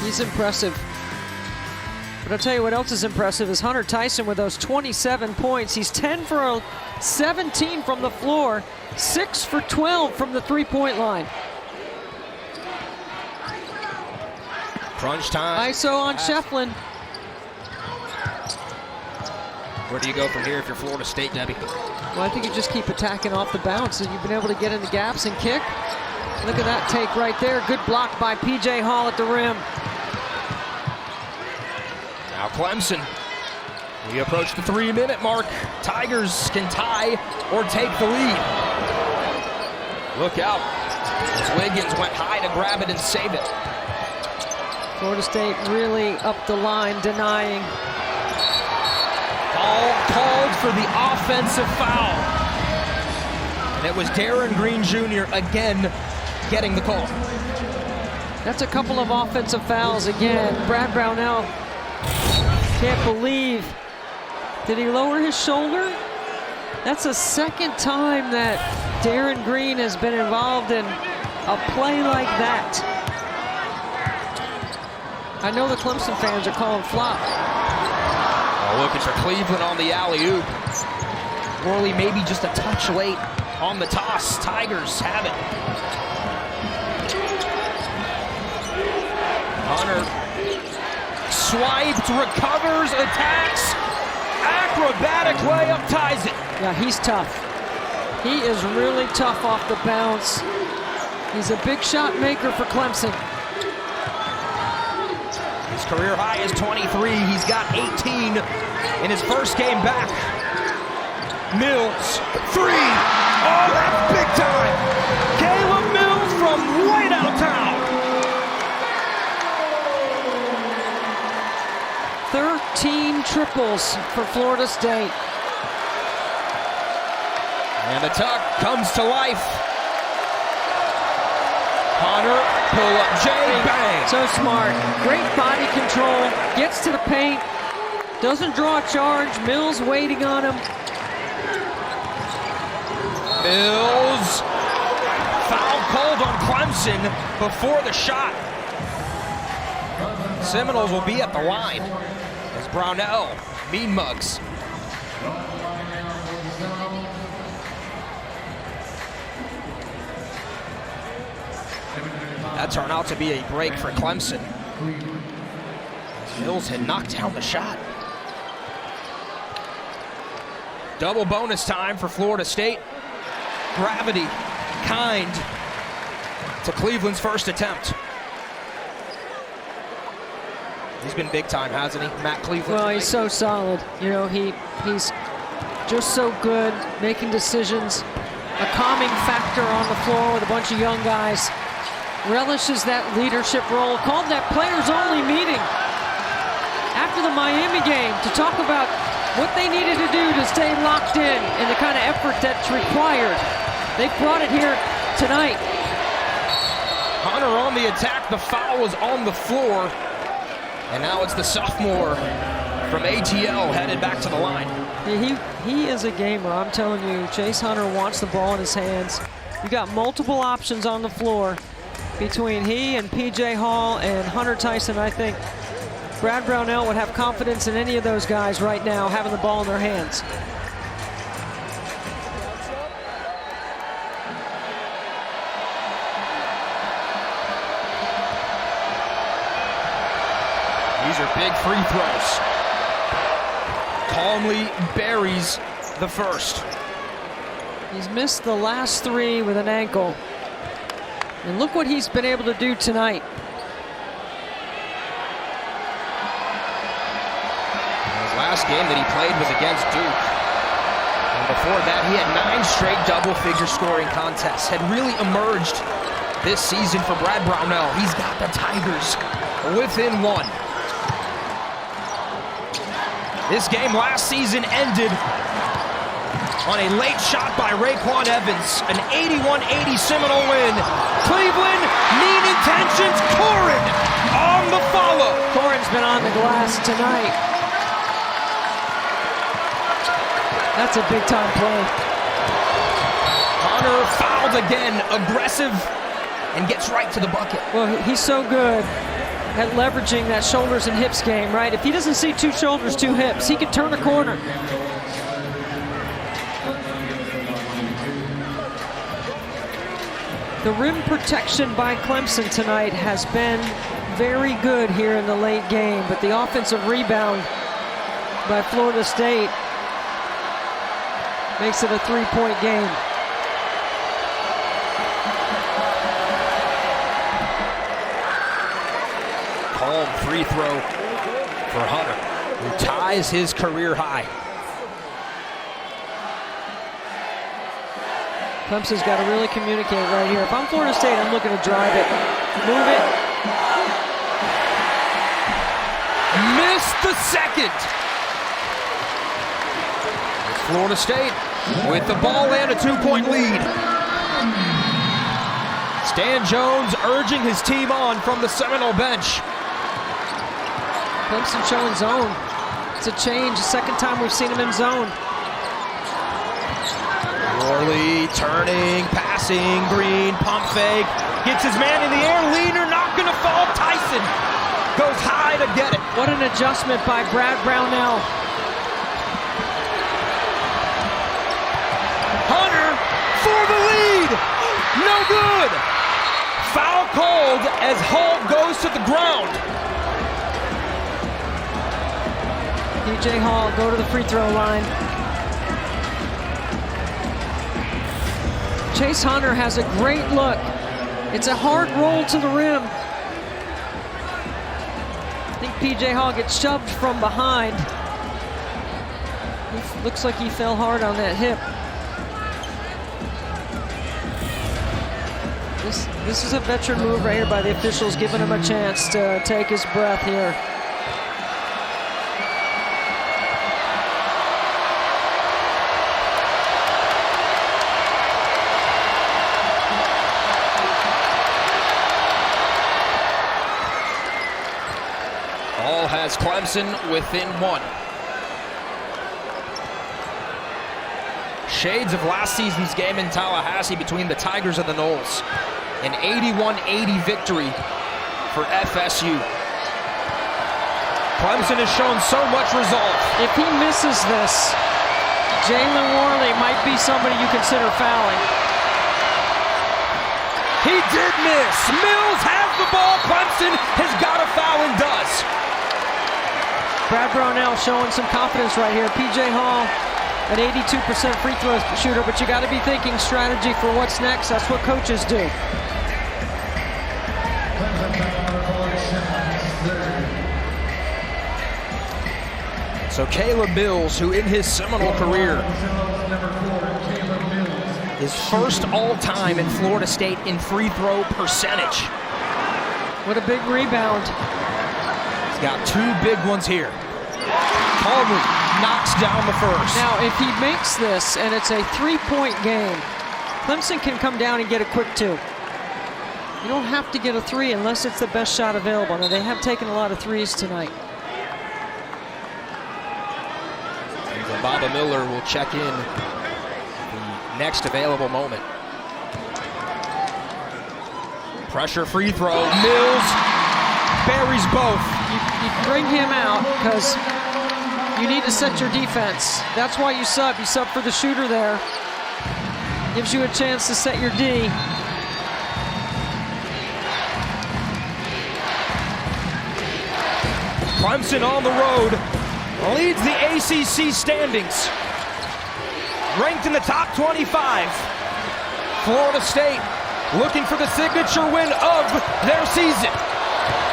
He's impressive. But I'll tell you what else is impressive is Hunter Tyson with those 27 points. He's 10 for 17 from the floor, 6 for 12 from the three-point line. Crunch time. ISO on Shefflin. Where do you go from here if you're Florida State, Debbie? Well, I think you just keep attacking off the bounce, and you've been able to get in the gaps and kick. Look at that take right there. Good block by P.J. Hall at the rim. Now Clemson. We approach the 3-minute mark. Tigers can tie or take the lead. Look out. As Wiggins went high to grab it and save it. Florida State really up the line, denying. All called for the offensive foul. And it was Darren Green Jr. again getting the call. That's a couple of offensive fouls again. Brad Brownell can't believe. Did he lower his shoulder? That's the second time that Darren Green has been involved in a play like that. I know the Clemson fans are calling flop. Oh, look, it's for Cleveland on the alley-oop. Worley maybe just a touch late on the toss. Tigers have it. Hunter swiped, recovers, attacks. Acrobatic layup ties it. Yeah, he's tough. He is really tough off the bounce. He's a big shot maker for Clemson. His career high is 23. He's got 18 in his first game back. Mills, 3. Oh, that's big time. Caleb Mills from way downtown. 13 triples for Florida State. And the tuck comes to life. Hunter, pull up, Jay, bang. So smart, great body control, gets to the paint, doesn't draw a charge. Mills waiting on him. Mills, foul called on Clemson. Clemson before the shot. Seminoles will be at the line as Brownell, Mean Mugs. That turned out to be a break for Clemson. Mills had knocked down the shot. Double bonus time for Florida State. Gravity, kind to Cleveland's first attempt. He's been big time, hasn't he, Matt Cleveland? Well, he's so solid. You know, he's just so good making decisions. A calming factor on the floor with a bunch of young guys. Relishes that leadership role. Called that players-only meeting after the Miami game to talk about what they needed to do to stay locked in and the kind of effort that's required. They brought it here tonight. Hunter on the attack. The foul was on the floor. And now it's the sophomore from ATL headed back to the line. He is a gamer, I'm telling you. Chase Hunter wants the ball in his hands. You got multiple options on the floor between he and PJ Hall and Hunter Tyson. I think Brad Brownell would have confidence in any of those guys right now having the ball in their hands. These are big free throws. Calmly buries the first. He's missed the last three with an ankle. And look what he's been able to do tonight. His last game that he played was against Duke. And before that, he had 9 straight double-figure scoring contests. Had really emerged this season for Brad Brownell. He's got the Tigers within 1. This game last season ended on a late shot by Raekwon Evans. An 81-80 Seminole win. Cleveland, mean intentions. Corin on the follow. Corin's been on the glass tonight. That's a big-time play. Hunter fouled again. Aggressive and gets right to the bucket. Well, he's so good at leveraging that shoulders and hips game, right? If he doesn't see 2 shoulders, 2 hips, he can turn a corner. The rim protection by Clemson tonight has been very good here in the late game, but the offensive rebound by Florida State makes it a 3-point game. Calm free throw for Hunter, who ties his career high. Clemson's got to really communicate right here. If I'm Florida State, I'm looking to drive it, move it. Missed the second. It's Florida State with the ball and a 2-point lead. Stan Jones urging his team on from the Seminole bench. Clemson showing zone. It's a change, the second time we've seen him in zone. Worley turning, passing, Green, pump fake. Gets his man in the air, Leaner not gonna fall. Tyson goes high to get it. What an adjustment by Brad Brownell. Hunter for the lead. No good. Foul called as Hall goes to the ground. PJ Hall go to the free throw line. Chase Hunter has a great look. It's a hard roll to the rim. I think PJ Hall gets shoved from behind. It looks like he fell hard on that hip. This is a veteran move right here by the officials, giving him a chance to take his breath here. Hall has Clemson within 1. Shades of last season's game in Tallahassee between the Tigers and the Noles. An 81-80 victory for FSU. Clemson has shown so much resolve. If he misses this, Jalen Worley might be somebody you consider fouling. He did miss. Mills has the ball. Clemson has got a foul and does. Brad Brownell showing some confidence right here. P.J. Hall, an 82% free throw shooter, but you got to be thinking strategy for what's next. That's what coaches do. So Caleb Mills, who in his Seminole career is first all-time in Florida State in free throw percentage. What a big rebound. He's got two big ones here. Calmly knocks down the first. Now, if he makes this and it's a three-point game, Clemson can come down and get a quick two. You don't have to get a three unless it's the best shot available. Now, they have taken a lot of threes tonight. Baba Miller will check in the next available moment. Pressure free throw. Mills buries both. You bring him out because you need to set your defense. That's why you sub. You sub for the shooter there. Gives you a chance to set your D. Clemson on the road leads the ACC standings. Ranked in the top 25. Florida State looking for the signature win of their season.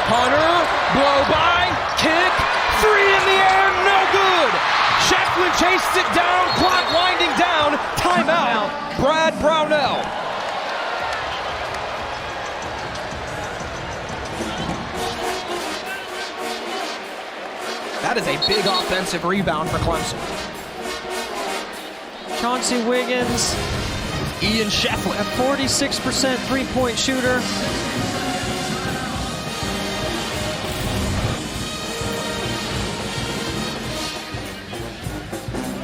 Hunter, blow by, kick, three in the air, no good. Shefflin chases it down, clock winding down, timeout, Brad Brownell. That is a big offensive rebound for Clemson. Chauncey Wiggins. Ian Shefflin. A 46% three-point shooter.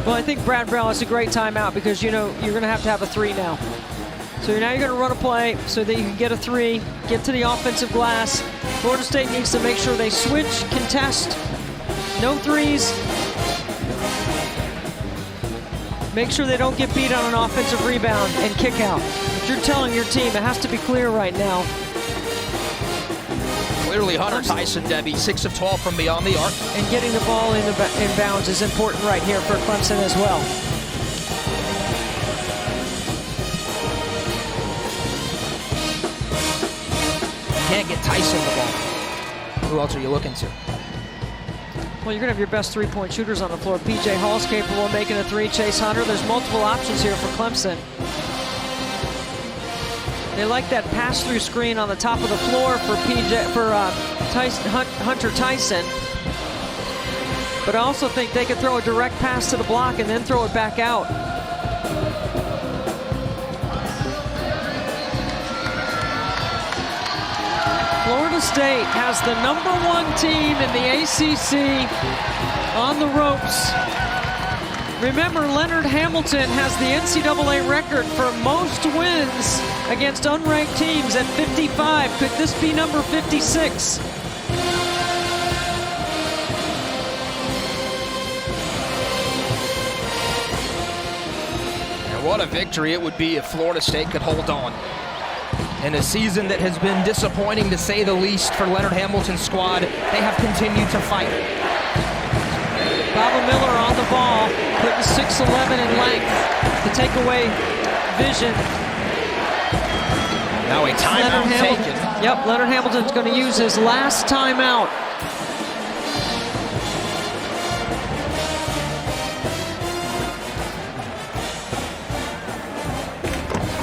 Well, I think Brad Brown is a great timeout because, you know, you're going to have a three now. So now you're going to run a play so that you can get a three, get to the offensive glass. Florida State needs to make sure they switch, contest, no threes. Make sure they don't get beat on an offensive rebound and kick out. If you're telling your team, it has to be clear right now. Clearly Hunter Tyson, Debbie, 6 of 12 from beyond the arc. And getting the ball in bounds is important right here for Clemson as well. Can't get Tyson the ball. Who else are you looking to? Well, you're going to have your best three-point shooters on the floor. P.J. Hall's capable of making a three. Chase Hunter. There's multiple options here for Clemson. They like that pass-through screen on the top of the floor for Hunter Tyson. But I also think they could throw a direct pass to the block and then throw it back out. Florida State has the #1 team in the ACC on the ropes. Remember, Leonard Hamilton has the NCAA record for most wins against unranked teams at 55. Could this be number 56? And what a victory it would be if Florida State could hold on. In a season that has been disappointing, to say the least, for Leonard Hamilton's squad, they have continued to fight. Baba Miller on the ball, putting 6'11" in length to take away vision. Now a timeout taken. Yep, Leonard Hamilton's going to use his last timeout.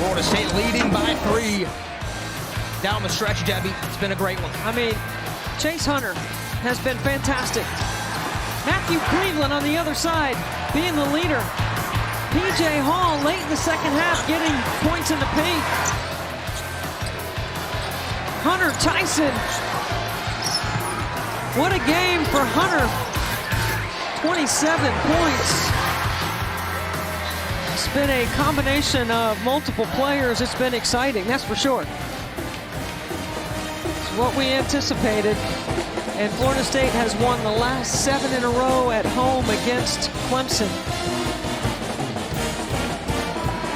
Florida State leading by 3. Down the stretch, Debbie. It's been a great one. I mean, Chase Hunter has been fantastic. Matthew Cleveland on the other side, being the leader. P.J. Hall late in the second half, getting points in the paint. Hunter Tyson. What a game for Hunter. 27 points. It's been a combination of multiple players. It's been exciting, that's for sure. what we anticipated. And Florida State has won the last 7 in a row at home against Clemson.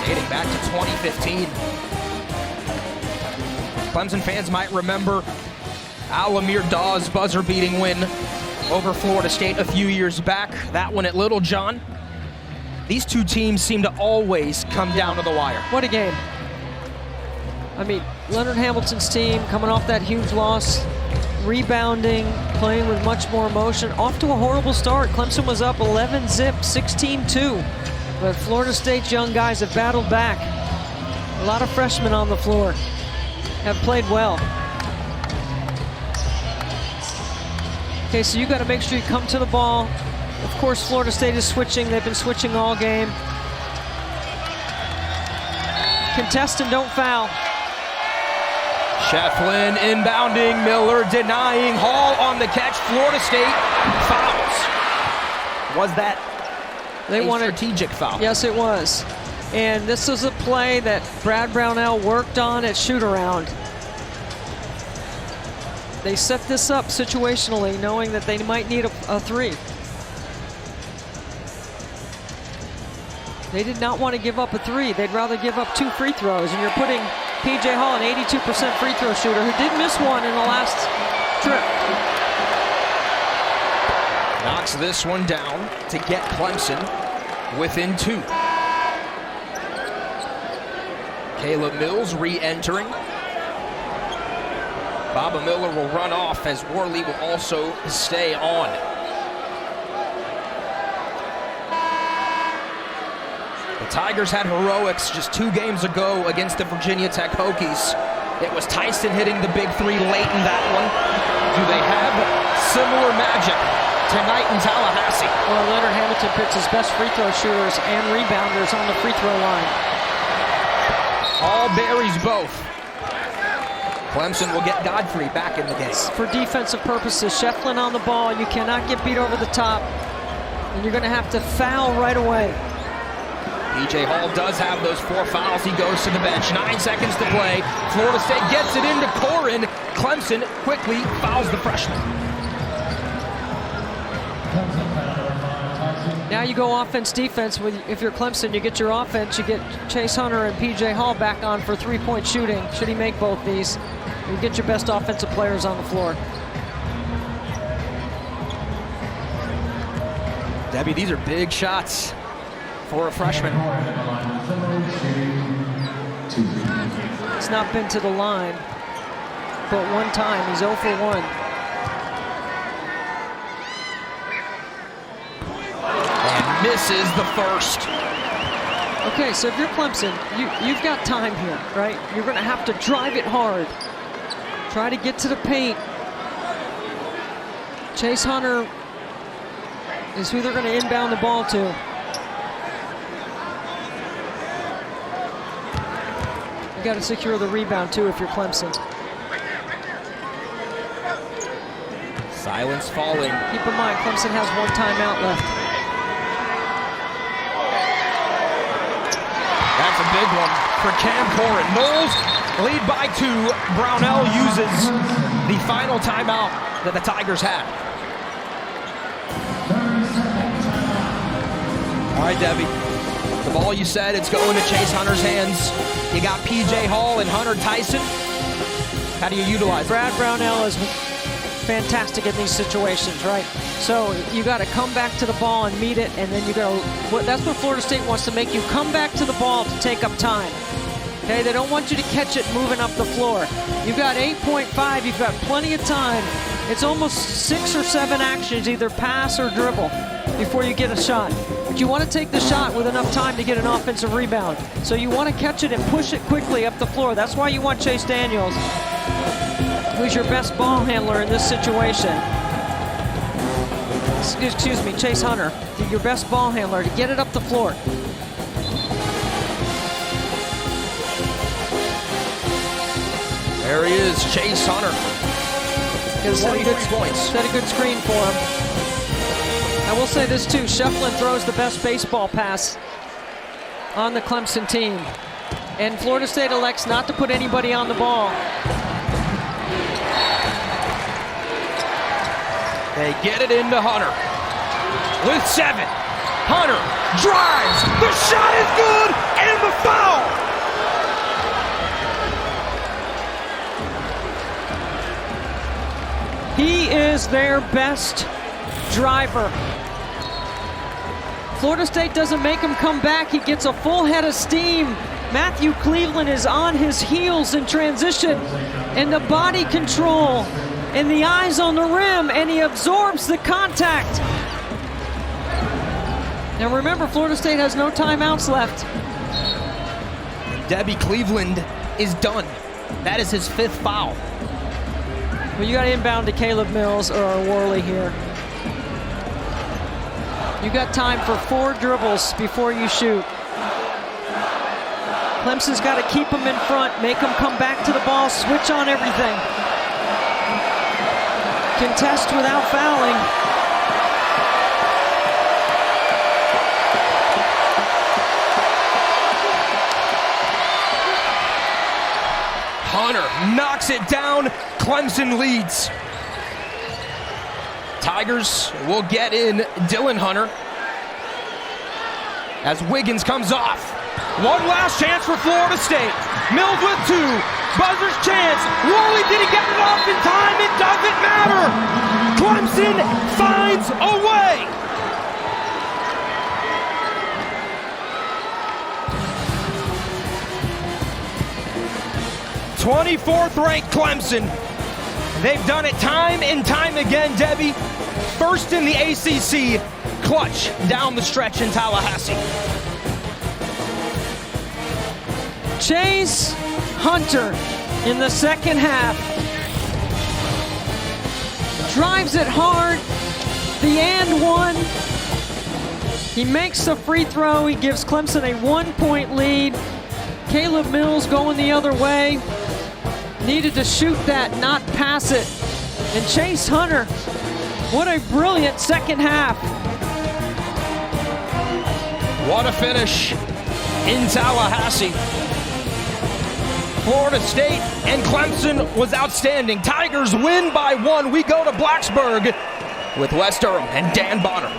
Dating back to 2015. Clemson fans might remember Al-Amir Dawes' buzzer-beating win over Florida State a few years back. That one at Little John. These two teams seem to always come down to the wire. What a game. I mean, Leonard Hamilton's team coming off that huge loss, rebounding, playing with much more emotion. Off to a horrible start. Clemson was up 11-zip, 16-2. But Florida State's young guys have battled back. A lot of freshmen on the floor have played well. Okay, so you got to make sure you come to the ball. Of course, Florida State is switching. They've been switching all game. Contest and don't foul. Shefflin inbounding, Miller denying, Hall on the catch. Florida State fouls. Was that a strategic foul? Yes, it was. And this is a play that Brad Brownell worked on at shoot-around. They set this up situationally, knowing that they might need a three. They did not want to give up a three. They'd rather give up 2 free throws. And you're putting P.J. Hall, an 82% free throw shooter, who did miss one in the last trip. Knocks this one down to get Clemson within 2. Caleb Mills re-entering. Baba Miller will run off as Worley will also stay on. The Tigers had heroics just 2 games ago against the Virginia Tech Hokies. It was Tyson hitting the big 3 late in that one. Do they have similar magic tonight in Tallahassee? Well, Leonard Hamilton picks his best free throw shooters and rebounders on the free throw line. All buries both. Clemson will get Godfrey back in the game. For defensive purposes, Shefflin on the ball. You cannot get beat over the top. And you're going to have to foul right away. P.J. Hall does have those 4 fouls. He goes to the bench. 9 seconds to play. Florida State gets it into Corin. Clemson quickly fouls the freshman. Now you go offense-defense. If you're Clemson, you get your offense. You get Chase Hunter and P.J. Hall back on for 3-point shooting. Should he make both these, you get your best offensive players on the floor. Debbie, these are big shots for a freshman. He's not been to the line but one time. He's 0 for 1. And misses the first. Okay, so if you're Clemson, you've got time here, right? You're going to have to drive it hard. Try to get to the paint. Chase Hunter is who they're going to inbound the ball to. You got to secure the rebound too if you're Clemson. Silence falling. Keep in mind, Clemson has 1 timeout left. That's a big one for Cam Corin. Noles lead by 2. Brownell uses the final timeout that the Tigers had. All right, Debbie. The ball, you said, it's going to Chase Hunter's hands. You got P.J. Hall and Hunter Tyson. How do you utilize it? Brad Brownell is fantastic in these situations, right? So you got to come back to the ball and meet it, and then you go. That's what Florida State wants to make you come back to the ball to take up time. Okay, they don't want you to catch it moving up the floor. You've got 8.5. You've got plenty of time. It's almost 6 or 7 actions, either pass or dribble, before you get a shot. But you want to take the shot with enough time to get an offensive rebound. So you want to catch it and push it quickly up the floor. That's why you want Chase Daniels, who's your best ball handler in this situation. Excuse me, Chase Hunter, your best ball handler, to get it up the floor. There he is, Chase Hunter. Set a good screen for him. I will say this too, Shefflin throws the best baseball pass on the Clemson team. And Florida State elects not to put anybody on the ball. They get it into Hunter with 7. Hunter drives. The shot is good, and the foul. He is their best driver. Florida State doesn't make him come back. He gets a full head of steam. Matthew Cleveland is on his heels in transition, and the body control and the eyes on the rim, and he absorbs the contact. Now remember, Florida State has no timeouts left. Debbie, Cleveland is done. That is his 5th foul. Well, you got to inbound to Caleb Mills or Worley here. You got time for 4 dribbles before you shoot. Clemson's got to keep them in front, make them come back to the ball, switch on everything. Contest without fouling. Hunter knocks it down. Clemson leads. Tigers will get in Dylan Hunter as Wiggins comes off. One last chance for Florida State. Mills with 2. Buzzer's chance. Worley, did he get it off in time? It doesn't matter. Clemson finds a way. '24th-ranked Clemson. They've done it time and time again, Debbie. First in the ACC, clutch down the stretch in Tallahassee. Chase Hunter in the second half drives it hard, the and one. He makes the free throw. He gives Clemson a 1-point lead. Caleb Mills going the other way. Needed to shoot that, not pass it. And Chase Hunter, what a brilliant second half. What a finish in Tallahassee. Florida State and Clemson was outstanding. Tigers win by 1. We go to Blacksburg with Wes Durham and Dan Bonner.